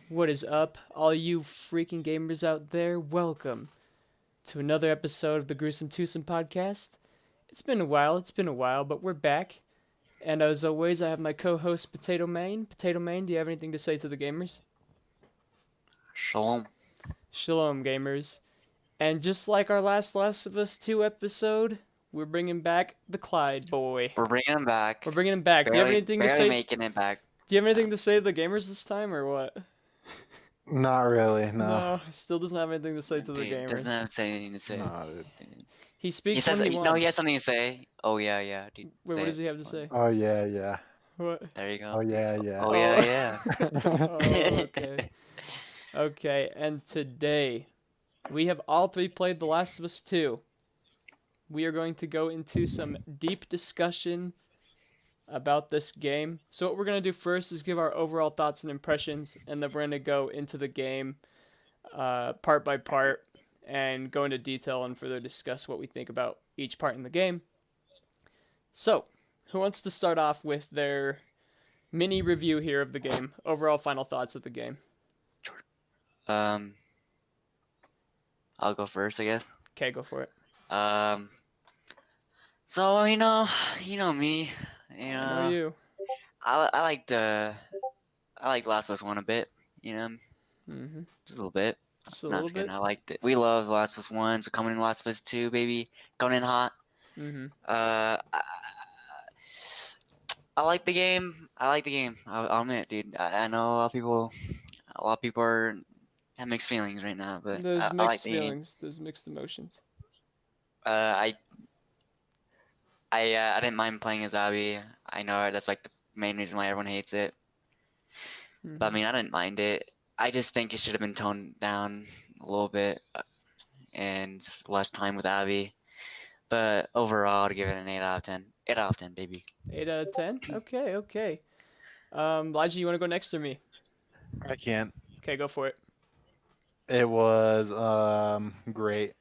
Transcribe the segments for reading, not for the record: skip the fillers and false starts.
What is up, all you freaking gamers out there? Welcome to another episode of the Gruesome Twosome podcast. It's been a while, but we're back. And as always, I have my co-host Potato Main. Potato Main, do you have anything to say to the gamers? Shalom. Shalom, gamers. And just like our Last of Us 2 episode, we're bringing back the Clyde boy. We're bringing him back. We're bringing him back. Do you have Barely, anything to barely say? making it back. Do you have Yeah. anything to say to the gamers this time, or what? Not really, no. No, he still doesn't have anything to say to the Dude, doesn't gamers. have to say anything to say. No, dude. Dude. He He speaks says, when he no, wants. he has something to say. Oh yeah, dude. Wait, say what does it. he have to say? Oh yeah, yeah. What? There you go. Oh yeah, yeah. Oh Oh. yeah. Oh, okay. Okay, and today we have all three played The Last of Us 2. We are going to go into some deep discussion about this game. So what we're going to do first is give our overall thoughts and impressions, and then we're going to go into the game part by part and go into detail and further discuss what we think about each part in the game. So, who wants to start off with their mini review here of the game? Overall final thoughts of the game. Um, I'll go first, I guess. Okay, go for it. So you know me. I know you. I like Last of Us 1 a bit. Mm-hmm. Just a little bit. Just a Not little too good. bit. I liked it. We love Last of Us 1, so coming in Last of Us 2, baby, coming in hot. Mm-hmm. I like the game. I'll admit, dude. I know a lot of people have mixed feelings right now, but There's I like mixed the game. feelings. There's mixed emotions. I didn't mind playing as Abby. I know that's like the main reason why everyone hates it. But I mean, I didn't mind it. I just think it should have been toned down a little bit and less time with Abby. But overall, to give it an 8 out of 10. 8 out of 10, baby. 8 out of 10? Okay, okay. Elijah, you want to go next or me? I can't. Okay, go for it. It was great.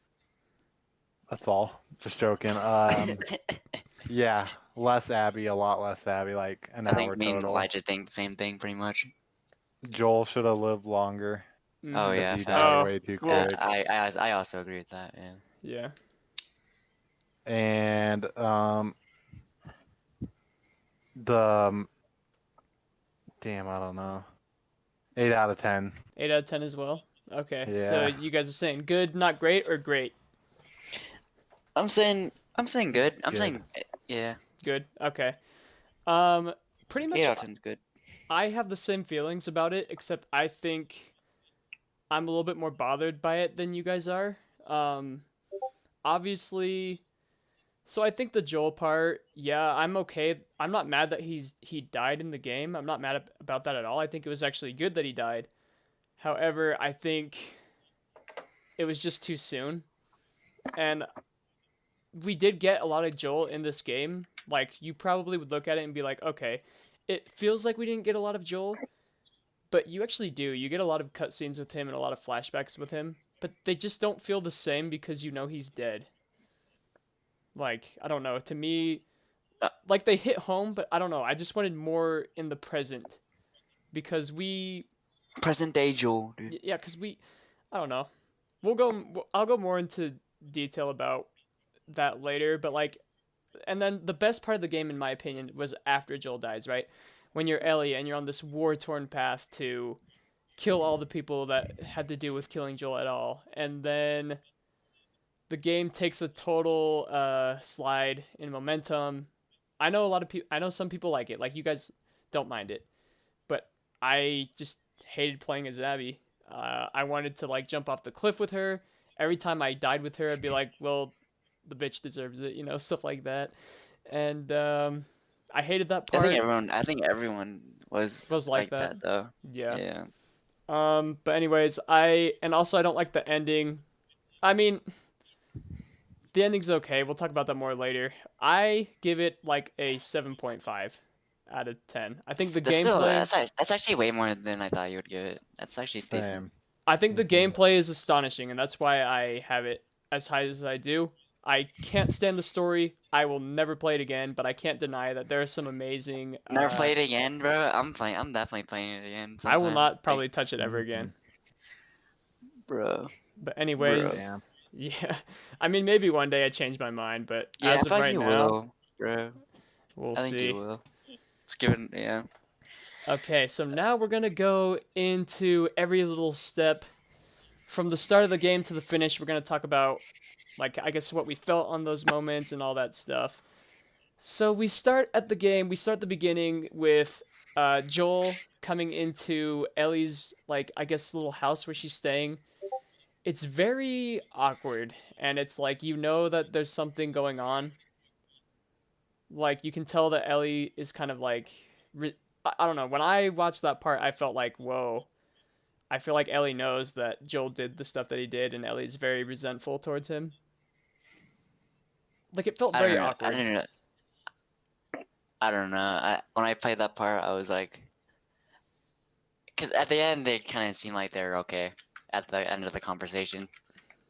That's all. Just joking. Yeah, less Abby, a lot less Abby, like an I hour think me and total. Elijah think the same thing pretty much. Joel should have lived longer. Oh Mhm. yeah, He facts. died Oh, way too well- quick. I also agree with that. Yeah. Yeah. And the damn, I don't know. 8 out of 10. 8 out of 10 as well. Okay, so Yeah. you guys are saying good, not great, or great? I'm saying good. I'm Good. saying yeah. Good. Okay. Pretty much 8 out of 10 is good. I have the same feelings about it, except I think I'm a little bit more bothered by it than you guys are. Obviously, so I think the Joel part, yeah, I'm okay. I'm not mad that he died in the game. I'm not mad about that at all. I think it was actually good that he died. However, I think it was just too soon. And we did get a lot of Joel in this game. Like, you probably would look at it and be like, okay, it feels like we didn't get a lot of Joel, but you actually do. You get a lot of cutscenes with him and a lot of flashbacks with him, but they just don't feel the same because you know he's dead. Like, I don't know. To me, like, they hit home, but I don't know. I just wanted more in the present because Present day Joel, dude. yeah, because I don't know. I'll go more into detail about that later, but like, and then the best part of the game, in my opinion, was after Joel dies, right? When you're Ellie and you're on this war-torn path to kill all the people that had to do with killing Joel at all, and then the game takes a total slide in momentum. I know a lot of people. I know some people like it. Like, you guys don't mind it, but I just hated playing as Abby. I wanted to like jump off the cliff with her. Every time I died with her, I'd be like, "Well, the bitch deserves it," stuff like that. And I hated that part. I think everyone was like that that. though. Yeah. Yeah. But anyways, I don't like the ending. I mean, the ending's okay. We'll talk about that more later. I give it like a 7.5 out of 10. I think the gameplay. That's actually way more than I thought you would give it. That's actually decent. Same. I think the gameplay is astonishing, and that's why I have it as high as I do. I can't stand the story. I will never play it again, but I can't deny that there are some amazing. Never played it again, bro. I'm definitely playing it again I will sometime. not Like, probably touch it ever again. bro, But bro. anyways, Damn. yeah. I mean, maybe one day I change my mind, but Yeah, I as of feel like right you now, will, bro. we'll I think you see. will. Let's give it, yeah. Okay, so now we're gonna go into every little step from the start of the game to the finish. We're gonna talk about, like, I guess what we felt on those moments and all that stuff. So we start at the game. We start the beginning with Joel coming into Ellie's, like, I guess little house where she's staying. It's very awkward, and it's like you know that there's something going on. Like you can tell that Ellie is kind of like, I don't know. When I watched that part, I felt like, whoa. I feel like Ellie knows that Joel did the stuff that he did, and Ellie's very resentful towards him. Like it felt I don't very know. I awkward. don't know. I don't know. When I played that part, I was like, because at the end they kind of seemed like they're okay at the end of the conversation.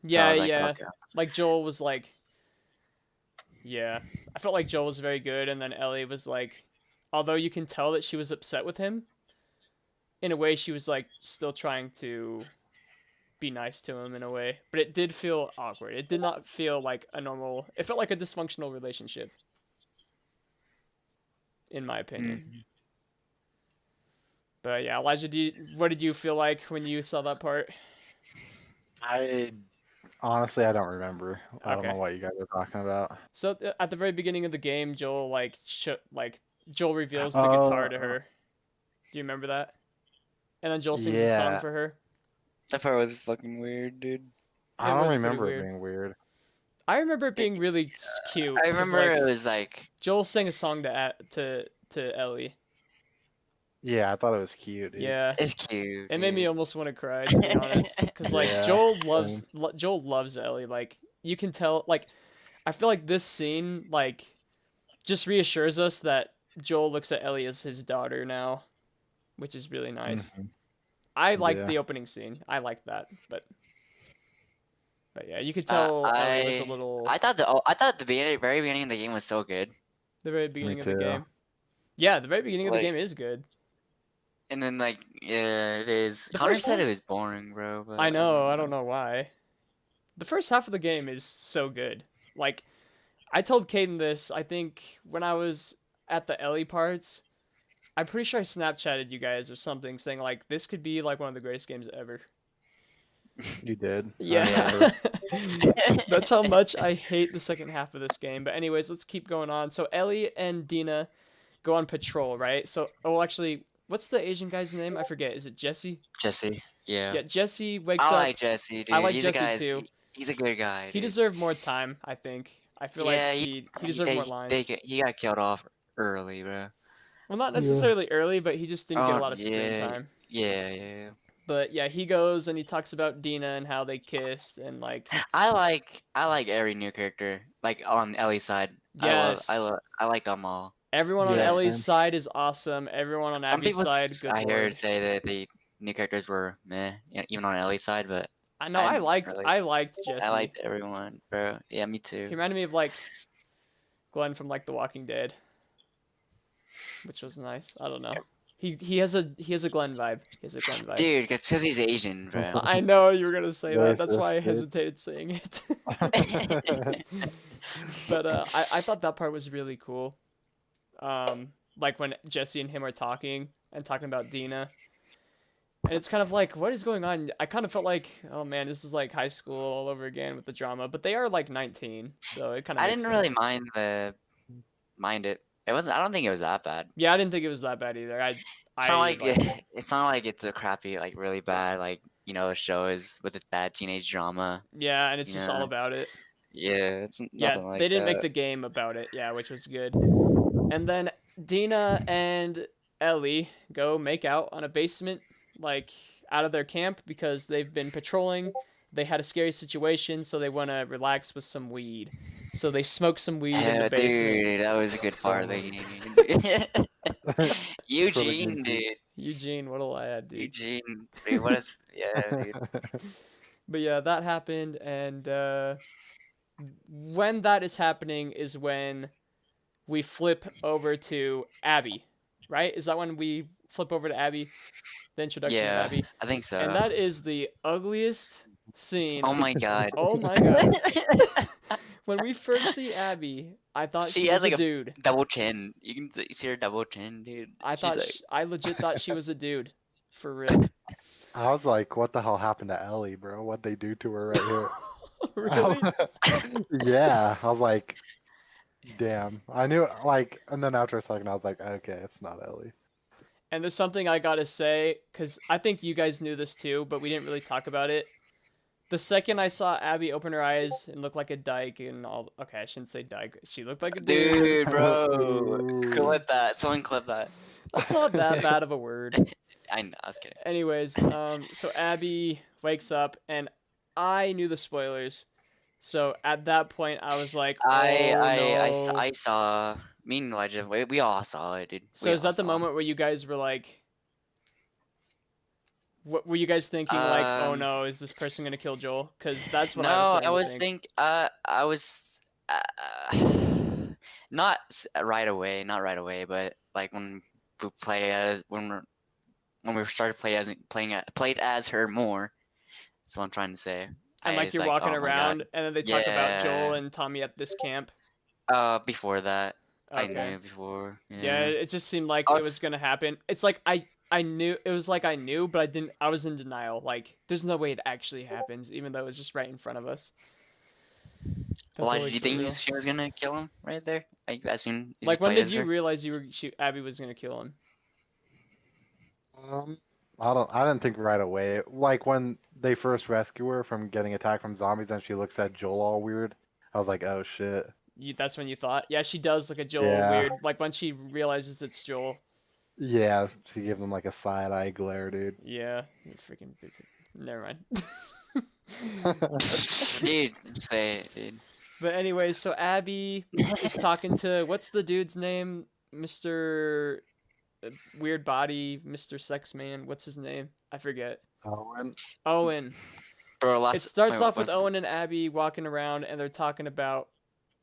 So I Yeah, was like, yeah. okay. Like Joel was like, yeah. I felt like Joel was very good, and then Ellie was like, although you can tell that she was upset with him, in a way she was like still trying to be nice to him in a way. But it did feel awkward. It did not feel like a normal. It felt like a dysfunctional relationship, in my opinion. Mm. But yeah, Elijah, what did you feel like when you saw that part? I honestly, I don't remember. I don't know Okay. what you guys are talking about. So at the very beginning of the game, Joel Joel reveals the guitar to Oh, her. Do you remember that? And then Joel sings a song yeah. for her. That part was fucking weird, dude. I It don't was pretty remember it weird. being weird. I remember it It, being really cute I because remember like it was like, Joel sang a song to Ellie. Yeah, I thought it was cute, dude. Yeah, it's cute, it made me dude. almost want to cry to be honest. Because like Yeah. Same. Joel loves Ellie. Like you can tell. Like I feel like this scene like just reassures us that Joel looks at Ellie as his daughter now, which is really nice. Hmm. I like Yeah. the opening scene. I like that, but yeah, you could Uh, tell Ellie was a I little I thought the very beginning of the game was so good. the very Me beginning of the too. game. Yeah, the very beginning of the Like, game is good. and then like, yeah, it is. The Connor first said it half, was boring, bro, I but I know. don't I know. don't know why. The first half of the game is so good. Like I told Caden this. I think when I was at the Ellie parts, I'm pretty sure I Snapchatted you guys or something saying like this could be like one of the greatest games ever. You did. I Yeah. remember. That's how much I hate the second half of this game. But anyways, let's keep going on. So Ellie and Dina go on patrol, right? So oh actually, what's the Asian guy's name? I forget. Is it Jesse? Jesse, yeah. Yeah, Jesse wakes I up. like Jesse, I dude. like He's a Jesse guy's. too. He's a good guy, He dude. deserved more time, I think. I feel like Yeah, he he deserved more lines. he got killed off early, bro. Well, not Yeah. necessarily early, but he just didn't get a Oh lot of screen yeah, time. yeah. But yeah, he goes and he talks about Dina and how they kissed and like I like every new character. Like on Ellie's side, yes, I like them all. everyone on Yeah. Yeah. Ellie's Same. side is awesome. Everyone on Some Abby's people side, good I heard lord. say that the new characters were meh, even on Ellie's side, but I know I didn't really. I liked I Jesse. liked everyone, bro. Yeah, me He too. reminded me of like Glenn from like The Walking Dead, which was nice. I don't know. He has a Glenn vibe. He has a Glenn vibe. Dude, it's because he's Asian, bro. I know you were gonna say that. That's Racist, why I dude. hesitated saying it. But I thought that part was really cool. Like when Jesse and him are talking and talking about Dina, and it's kind of like, what is going on? I kind of felt like, oh man, this is like high school all over again with the drama. But they are like 19, so it kind of I makes didn't really sense. mind it. It wasn't. I don't think it was that bad. Yeah, I didn't think it was that bad either. It's not I like liked it. it's not like it's a crappy, like really bad, like the show is with its bad teenage drama. Yeah, and it's You just all know, about it. yeah, it's Yeah, nothing they like didn't make that. the game about it. Yeah, which was good. And then Dina and Ellie go make out on a basement, like out of their camp because they've been patrolling. They had a scary situation, so they want to relax with some weed. So they smoke some weed in the Yeah, basement. dude, that was a good part of the So game. for the Eugene, Gucci. dude. Eugene, what'll I add, dude? Eugene, dude, yeah, dude. But yeah, that happened, and when that is happening is when we flip over to Abby, right? Is that when we flip over to Abby? The introduction of Yeah, Abby. I think And so. that is the ugliest scene. Oh my god. Oh my god. When we first see Abby, I thought She she has was a like a dude. double chin. You see her double chin, dude. She's like, I legit thought she was a dude. For real. I was like, what the hell happened to Ellie, bro? What'd they do to her right here? Really? Yeah, I was like, damn. I knew, like, and then after a second, I was like, okay, it's not Ellie. And there's something I gotta say, because I think you guys knew this too, but we didn't really talk about it. The second I saw Abby open her eyes and look like a dyke and all, okay, I shouldn't say dyke. She looked like a dude. dude, bro, Ooh. clip that. Someone clip that. That's not that bad of a word. I know, I was kidding. Anyways, so Abby wakes up and I knew the spoilers. So at that point, I was like, "Oh no!" I saw. Me and Elijah, we all saw it, dude. So We is all that the saw it. moment where you guys were like, what were you guys thinking? Like, "Oh Um, no, is this person gonna kill Joel?" Because that's what I was no, starting to think. I was, not right away, not right away, but like when we play as when we started played as her more. That's what I'm trying to say. And I like was you're like, walking oh my god, around, and then they talk about Joel yeah. and Tommy at this camp. Before that, I Okay. knew before. Yeah, Yeah. it just seemed like Oh, it was gonna happen. It's like I knew it was like I knew, but I didn't. I was in denial. Like there's no way it actually happens, even though it was just right in front of us. That felt Elijah, like do you think surreal. she was gonna kill him right there? Like as soon as he Like when played did as you her? realize Abby was gonna kill him? Um, I didn't think right away. Like when they first rescue her from getting attacked from zombies, and she looks at Joel all weird. I was like, oh shit. That's when you thought. Yeah, she does look at Joel Yeah, weird. Like when she realizes it's Joel. yeah. She gave him like a side eye glare, dude. Yeah, you freaking. Never mind. Dude, say it, dude. But anyway, so Abby is talking to what's the dude's name, Mister Weird Body, Mister Sex Man. What's his name? I forget. Owen. Owen. Bro, It last starts wait, off with what? Owen and Abby walking around, and they're talking about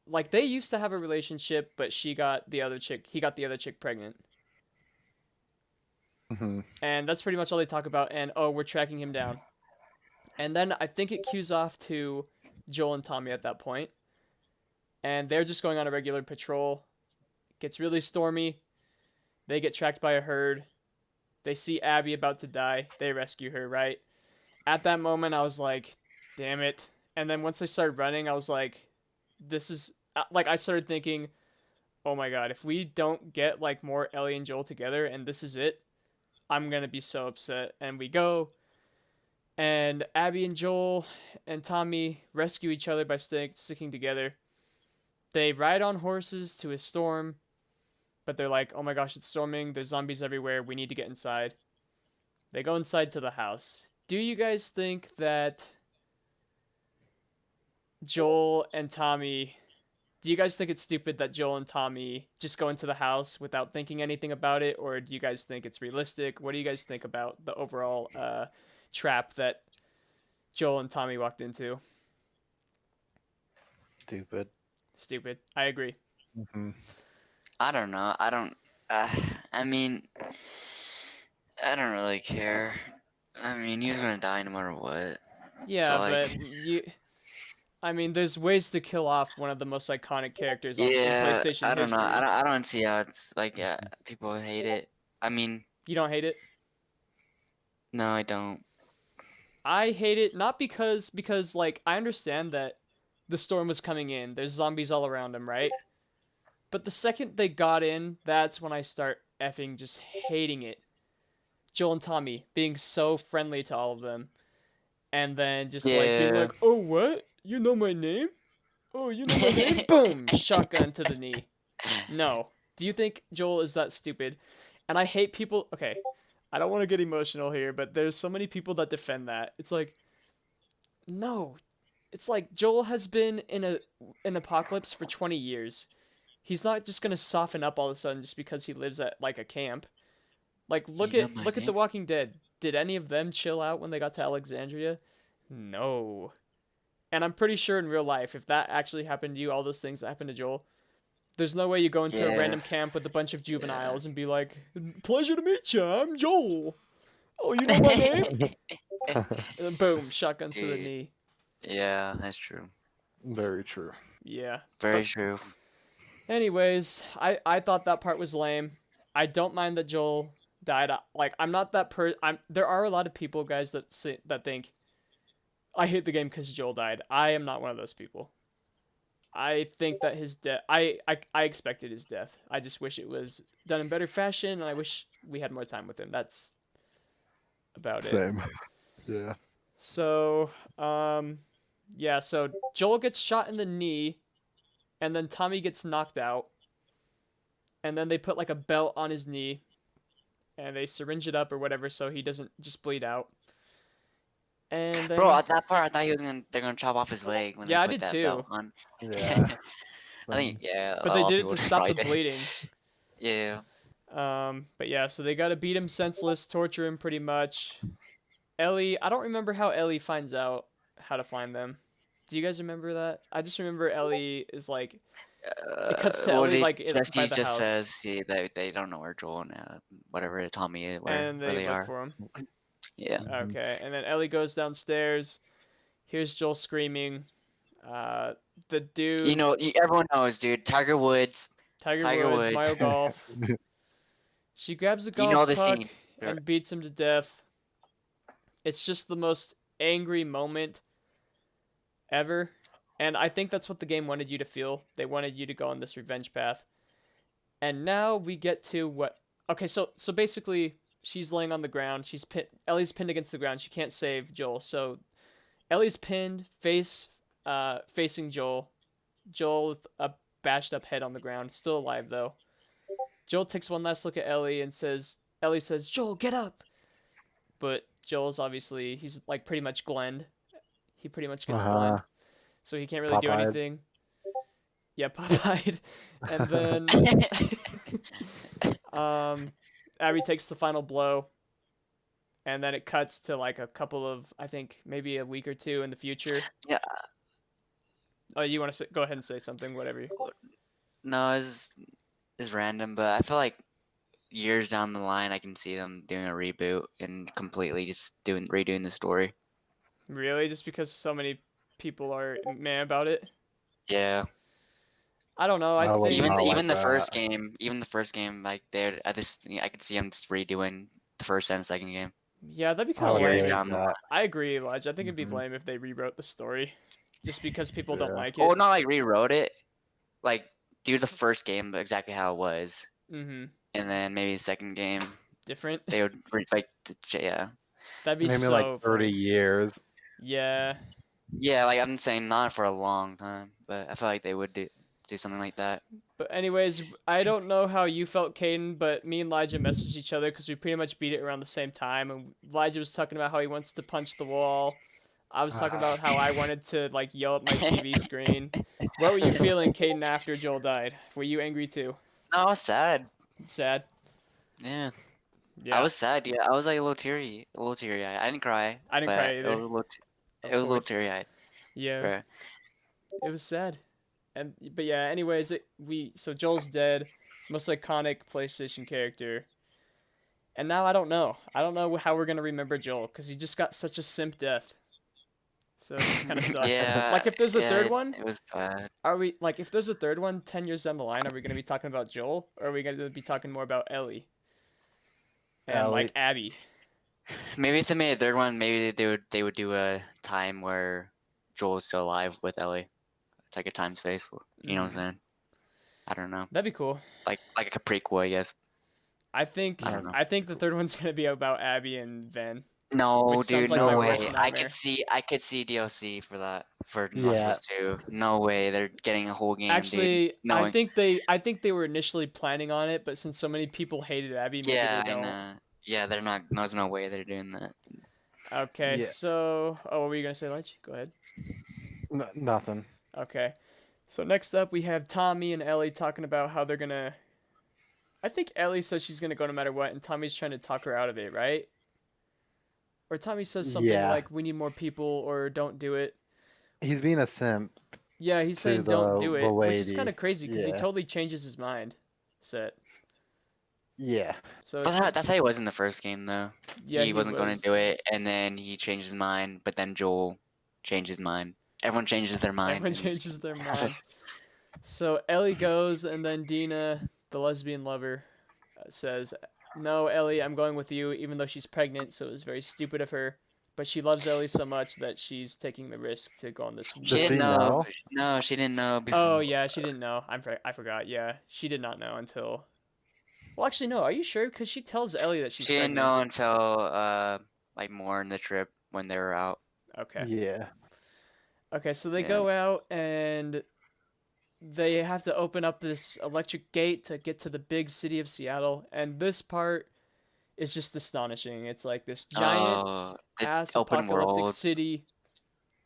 like they used to have a relationship, but she got the other chick. He got the other chick pregnant, Hmm. and that's pretty much all they talk about. And oh, we're tracking him down. And then I think it cues off to Joel and Tommy at that point, and they're just going on a regular patrol. It gets really stormy. They get tracked by a herd. They see Abby about to die. They rescue her, right? At that moment, I was like, damn it. And then once they started running, I was like, this is. Like, I started thinking, oh my god, if we don't get, like, more Ellie and Joel together and this is it, I'm gonna be so upset. And we go, and Abby and Joel and Tommy rescue each other by sticking together. They ride on horses to a storm, but they're like, oh my gosh, it's storming. There's zombies everywhere. We need to get inside. They go inside to the house. Do you guys think that Joel and Tommy. Do you guys think it's stupid that Joel and Tommy just go into the house without thinking anything about it, or do you guys think it's realistic? What do you guys think about the overall trap that Joel and Tommy walked into? Stupid. Stupid. I agree. Hmm. I don't know. I don't. Uh, I mean, I don't really care. I mean, he was gonna die no matter what. So Yeah, like, but you. I mean, there's ways to kill off one of the most iconic characters in yeah, PlayStation I don't know. history. I don't see how it's like. Yeah, people hate it. I mean, You don't hate it? no, I don't. I hate it not because like I understand that the storm was coming in. There's zombies all around him, right? But the second they got in, that's when I start effing just hating it. Joel and Tommy being so friendly to all of them, and then just like being Yeah, like, "Oh, what? You know my name? Oh, you know my name? Boom! Shotgun to the knee." No. Do you think Joel is that stupid? And I hate people. Okay, I don't want to get emotional here, but there's so many people that defend that. It's like, no. It's like Joel has been in an apocalypse for 20 years. He's not just gonna soften up all of a sudden just because he lives at like a camp. Like you know my look at The name. Walking Dead. Did any of them chill out when they got to Alexandria? No. And I'm pretty sure in real life, if that actually happened to you, all those things that happened to Joel, there's no way you go into a Yeah, random camp with a bunch of yeah. juveniles and be like, "Pleasure to meet you. I'm Joel. Oh, you know my name?" And then boom, shotgun to the Dude, knee. yeah, that's true. Very true. Yeah. Very But true. anyways, I thought that part was lame. I don't mind that Joel died. Like I'm not that I'm there are a lot of people guys that think I hate the game cuz Joel died. I am not one of those people. I think that his death I expected his death. I just wish it was done in better fashion and I wish we had more time with him. That's about it. Same. Yeah. So, yeah, so Joel gets shot in the knee and then Tommy gets knocked out and then they put like a belt on his knee and they syringe it up or whatever so he doesn't just bleed out. And Bro, then at that part, I thought they're gonna chop off his leg when they yeah, I put did that belt too. on. Yeah. I think, yeah, But a they lot of did it people to stop probably the did. bleeding. Yeah. But yeah, so they got to beat him senseless, torture him pretty much. Ellie, I don't remember how Ellie finds out how to find them. Do you guys remember that? I just remember Ellie is like it cuts to Well, Ellie they like by Jesse the just house says they don't know where Joel and whatever Tommy is, and where they they look are. for him. Yeah. Mhm. Okay, and then Ellie goes downstairs. Here's Joel screaming. Uh, the You dude, know, everyone knows, dude. Tiger Woods. Tiger Tiger Woods, Woods. Mario Golf. She grabs a You know golf the puck scene. Right. and beats him to death. It's just the most angry moment ever. And I think that's what the game wanted you to feel. They wanted you to go on this revenge path. And now we get to what okay, so basically she's laying on the ground. Ellie's pinned against the ground. She can't save Joel. So Ellie's pinned, facing Joel. Joel with a bashed up head on the ground, still alive though. Joel takes one last look at Ellie says, "Joel, get up." But Joel's obviously he's like pretty much Glenned. He pretty much gets Uh-huh. Glenned, so he can't really do Popeye. anything. Yeah, Popeye. And then um Abby takes the final blow and then it cuts to like a couple of I think maybe a week or two in the future. Yeah. Oh, you want to go ahead and say something, whatever. No, it's random, but I feel like years down the line, I can see them doing a reboot and completely just redoing the story. Really, just because so many people are mad about it? Yeah. I don't know. I I would think not like Even the first that. game, like I could see them just redoing the first and second game yeah, that'd be I kind of would lame years hate if down the line. that. I agree, Elijah. I think it'd be Hmm. lame if they rewrote the story just because people don't Yeah. like Oh, it. not like rewrote it, like do the first game exactly how it was, Mhm. and then maybe the second game Different. they would yeah. That'd be Maybe like so 30 funny. years. Yeah. Yeah, like I'm saying not for a long time, but I feel like they would do something like that. But anyways, I don't know how you felt, Caden, but me and Elijah messaged each other because we pretty much beat it around the same time. And Elijah was talking about how he wants to punch the wall. I was talking Ah. about how I wanted to like yell at my TV screen. What were you feeling, Caden, after Joel died? Were you angry too? No, I was sad. Sad? Yeah, I Yeah. was sad. Yeah, I was like a little teary eyed. I didn't cry, I didn't cry but either, it of was a little course. teary eyed, Yeah. bro. It was sad. And but yeah, anyways, so Joel's dead, most iconic PlayStation character. And now I don't know. I don't know how we're gonna remember Joel because he just got such a simp death. So it just kind of sucks. Yeah, Like if there's a yeah, third one, it was bad. are we like if there's a third one 10 years down the line, are we gonna be talking about Joel or are we gonna be talking more about Ellie and like Ellie. Abby? Maybe if they made a third one, maybe they would do a time where Joel's still alive with Ellie. It's like a time space. You know what I'm Mm, saying? I don't know. that'd be cool. Like a prequel, I guess. I think I don't know. I think the third one's gonna be about Abby and Van, No, which sounds dude, like my no way. worst I could nightmare. see DLC for that for Last of Yeah. Us 2. No way. They're getting a whole game, dude. Actually, Knowing I think they were initially planning on it, but since so many people hated Abby, maybe Yeah, they I don't. know. Yeah, they're not. There's no way they're doing that. Okay, Yeah. so what were you gonna say, Ledge? Go ahead. Nothing. Okay, so next up we have Tommy and Ellie talking about how they're gonna. I think Ellie says she's gonna go no matter what, and Tommy's trying to talk her out of it, right? Or Tommy says something Yeah. like, "We need more people," or "Don't do it." he's being a simp Yeah, he's to saying don't do the it, which is kind lady. of crazy because he Yeah. totally changes his mind. Set. Yeah. So But it's kind. that's how he was in the first game, though. Yeah, He he wasn't going to was. do it, and then he changed his mind. But then Joel changed his mind. Everyone changes their mind Everyone in this changes game. their mind. So Ellie goes, and then Dina, the lesbian lover, says, "No, Ellie, I'm going with you," even though she's pregnant. So it was very stupid of her. But she loves Ellie so much that she's taking the risk to go on this She Does didn't she weird. know. know? No, she didn't know Oh before. yeah, she didn't know. I forgot. Yeah, she did not know until. Well, actually, no. Are you sure? Because she tells Ellie that she's She didn't pregnant. know until like more in the trip when they were out. Okay. Yeah. Okay, so they Yeah. go out and they have to open up this electric gate to get to the big city of Seattle. And this part is just astonishing. It's like this giant Oh, the ass open apocalyptic world. city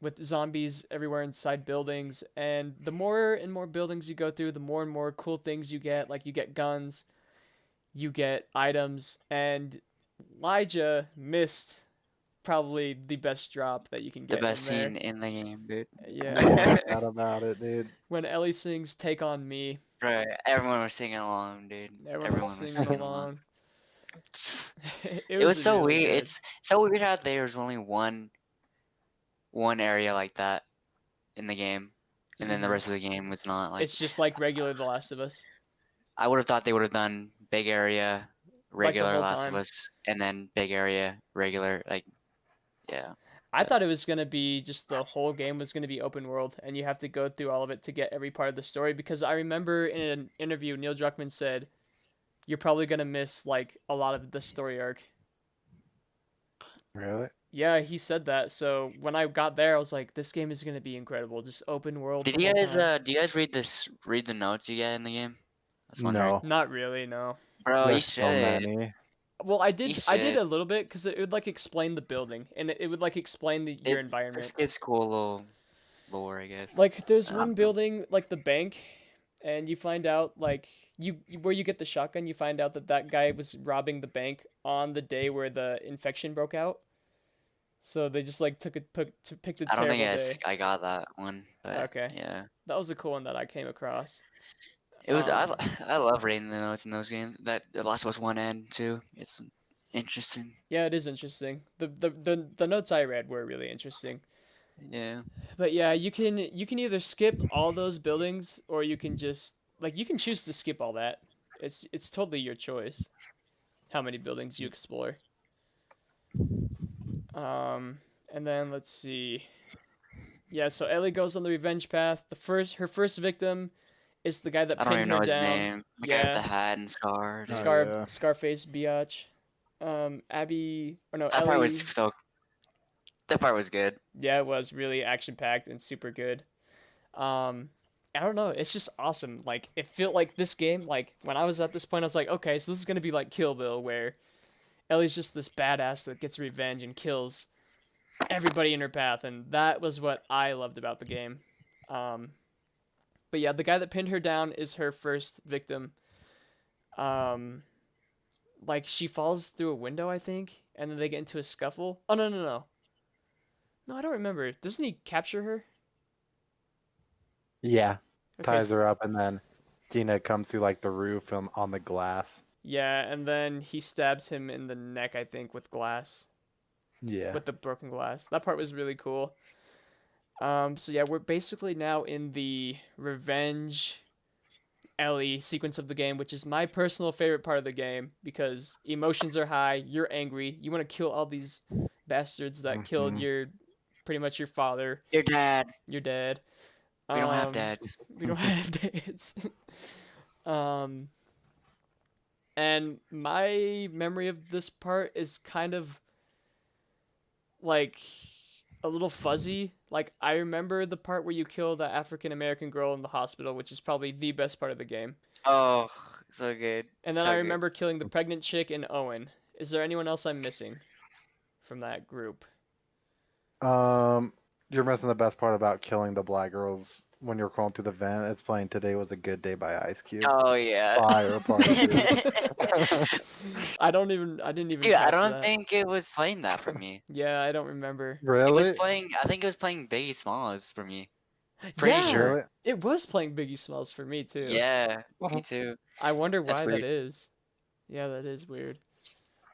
with zombies everywhere inside buildings. And the more and more buildings you go through, the more and more cool things you get. Like you get guns, you get items, and Elijah missed probably the best drop that you can The get in best there. scene in the game, dude. Yeah. No doubt about it, dude. When Ellie sings Take On Me, Right. Everyone was singing along, dude. everyone was Everyone was singing singing along. along. It It was was so really weird. good. It's so weird how there's only one area like that in the game, and then the Hmm. rest of the game was not like. It's just like regular The Last of Us, I would have thought they would have done big area, like the regular whole Last of time. Us, and then big area, regular. Like, yeah. I But thought it was gonna be just the whole game was gonna be open world, and you have to go through all of it to get every part of the story. Because I remember in an interview, Neil Druckmann said, "You're probably gonna miss like a lot of the story arc." Really? Yeah, he said that. So when I got there, I was like, "This game is gonna be incredible, just open world the did whole you guys time." do you guys read the notes you get in the game? I was wondering. No. Not really, no. Bro, you There's so should. many. Well, I You did. I did should. a little bit because it would like explain the building, and it would like explain your It environment. just gives cool little lore, I guess. Like there's I one don't know. building, like the bank, and you find out like where you get the shotgun. You find out that that guy was robbing the bank on the day where the infection broke out. So they just like picked a I don't think terrible day. I got that one, but Okay, yeah. that was a cool one that I came across. It was Um, I love reading the notes in those games. That The Last of Us 1 and 2. It's interesting. yeah, it is interesting. The notes I read were really interesting. Yeah. But yeah, you can either skip all those buildings or you can just like you can choose to skip all that. It's totally your choice how many buildings you explore. Um and then let's see. Yeah, so Ellie goes on the revenge path. Her first victim is the guy that I don't pinned even her know his down. name. The guy with the Yeah, hat and scars. Oh yeah. Scarface Biatch. Abby or no, That part was Ellie. so. That part was good. Yeah, it was really action packed and super good. Um, I don't know. It's just awesome. Like it felt like this game. Like when I was at this point, I was like, okay, so this is gonna be like Kill Bill, where Ellie's just this badass that gets revenge and kills everybody in her path, and that was what I loved about the game. Um, but yeah, the guy that pinned her down is her first victim. Um, like she falls through a window, I think, and then they get into a scuffle. Oh no, I don't remember. Doesn't he capture her? Yeah. Okay, Ties her up and then Tina comes through like the roof on the glass. yeah, and then he stabs him in the neck, I think, with glass, Yeah. with the broken glass. That part was really cool. So yeah, we're basically now in the revenge Ellie sequence of the game, which is my personal favorite part of the game because emotions are high. You're angry. You want to kill all these bastards that killed Hmm. pretty much your father, Your dad. your dad. We don't have Um, dads. we don't have dads. um, and my memory of this part is kind of like a little fuzzy. Like I remember the part where you kill the African American girl in the hospital, which is probably the best part of the game. Oh, so good. And then I So good. remember killing the pregnant chick and Owen. Is there anyone else I'm missing from that group? Um, You're missing the best part about killing the black girls when you're crawling through the vent. It's playing "Today Was a Good Day" by Ice Cube. Oh yeah. Fire part, dude. I didn't even Dude, I catch don't that. think it was playing that for me. Yeah, I don't remember. It was Really? playing. I think it was playing Biggie Smalls for me. Pretty Yeah, sure. Really? it was playing Biggie Smalls for me too. Yeah, me Uh-huh. too. I wonder That's why that weird. is. Yeah, that is weird.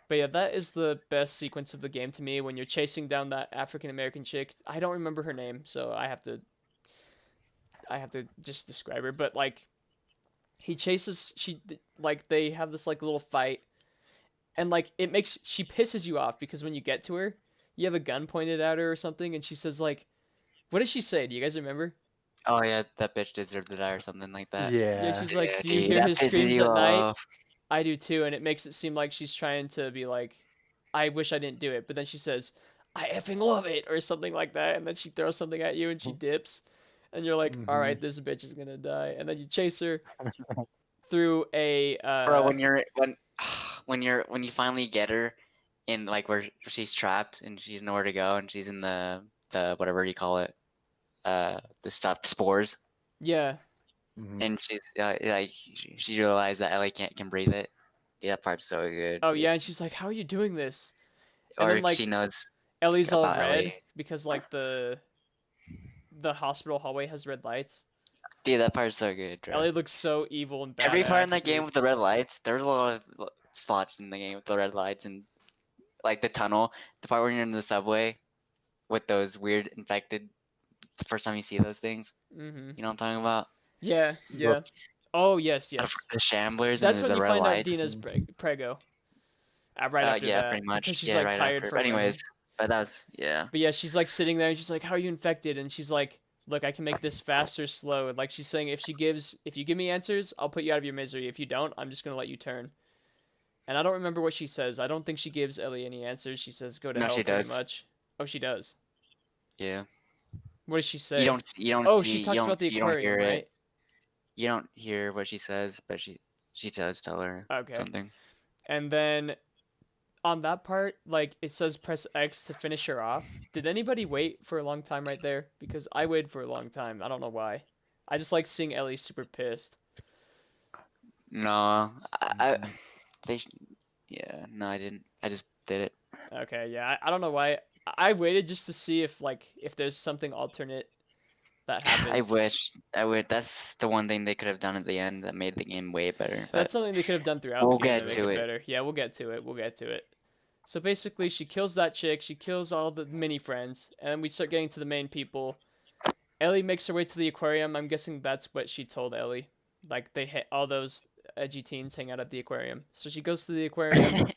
But yeah, that is the best sequence of the game to me when you're chasing down that African American chick. I don't remember her name, so I have to just describe her, but like he chases like they have this like little fight and like she pisses you off because when you get to her, you have a gun pointed at her or something and she says like what does she say? Do you guys remember? Oh yeah, that bitch deserved to die or something like that. Yeah, Yeah. she's like, Yeah, "Do you dude, hear that his pisses screams you at night?" off. I do too, and it makes it seem like she's trying to be like, I wish I didn't do it, but then she says, I effing love it, or something like that, and then she throws something at you and she dips, and you're like, all Hmm. right, this bitch is gonna die, and then you chase her through a Bro, when you finally get her in like where she's trapped and she's nowhere to go and she's in the whatever you call it, the stuff spores, yeah, Hmm. and she's like she realized that Ellie can breathe it. Dude, that part's so good, oh dude. yeah, and she's like, how are you doing this? And then Or she like knows Ellie's all about Ellie. red because like the hospital hallway has red lights. Dude, that part's so good, bro. Ellie looks so evil and Every part in badass, that game dude. with the red lights, there's a lot of spots in the game with the red lights and like the tunnel, the part where you're in the subway with those weird infected. The first time you see those things, Mm-hmm. you know what I'm talking about? Yeah, The yeah. Oh yes, The, yes. the shamblers and That's when the you red find out lights. Dina's prego. Right after Yeah, that, pretty because much. she's Yeah, like right tired after. But from running. anyways, but that's yeah. But yeah, she's like sitting there and she's like, "How are you infected?" And she's like, "Look, I can make this fast or slow." Like she's saying, if you give me answers, I'll put you out of your misery. If you don't, I'm just gonna let you turn. And I don't remember what she says. I don't think she gives Ellie any answers. She says, "Go to No, hell," she pretty does. much. Oh, she does. Yeah. What does she You say? don't you don't Oh, she see talks about the you don't hear aquarium, it. right? You don't hear what she says, but she does tell her Okay. something. And then on that part, like it says press X to finish her off. Did anybody wait for a long time right there? Because I waited for a long time. I don't know why. I just like seeing Ellie super pissed. No, I Mhm. they yeah, no, I didn't. I just did it. Okay, yeah, I don't know why. I waited just to see if there's something alternate that I happens. wish I would. That's the one thing they could have done at the end that made the game way better. That's But something they could have done throughout the we'll game to get make to it it. better. Yeah, we'll get to it. We'll get to it. So basically, she kills that chick. She kills all the mini friends, and then we start getting to the main people. Ellie makes her way to the aquarium. I'm guessing that's what she told Ellie. Like they hit all those edgy teens hang out at the aquarium. So she goes to the aquarium.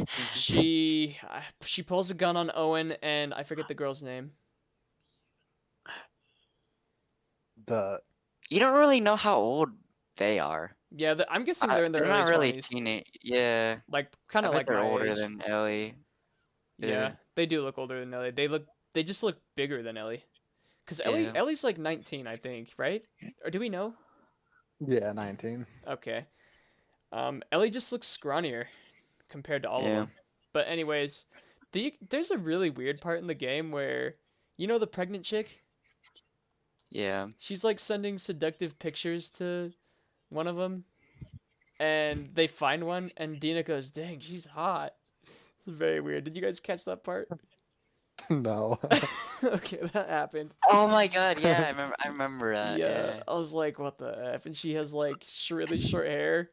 She pulls a gun on Owen and I forget the girl's name. The You don't really know how old they are. Yeah, I'm guessing they're in their They're early not really 20s. teenage. Yeah, Like kind I of bet like they're my older age. than Ellie. Yeah, Yeah, they do look older than Ellie. They just look bigger than Ellie. Cuz yeah. Ellie's like 19, I think, right? Or do we know? yeah, 19. Okay. Ellie just looks scrawnier compared to all of Yeah. them. But anyways, there's a really weird part in the game where you know the pregnant chick? Yeah. She's like sending seductive pictures to one of them and they find one and Dina goes, "Dang, she's hot." It's very weird. Did you guys catch that part? No. Okay, that happened. Oh my God. Yeah, I remember that. Yeah, Yeah. I was like, "What the f?" And she has like really short hair.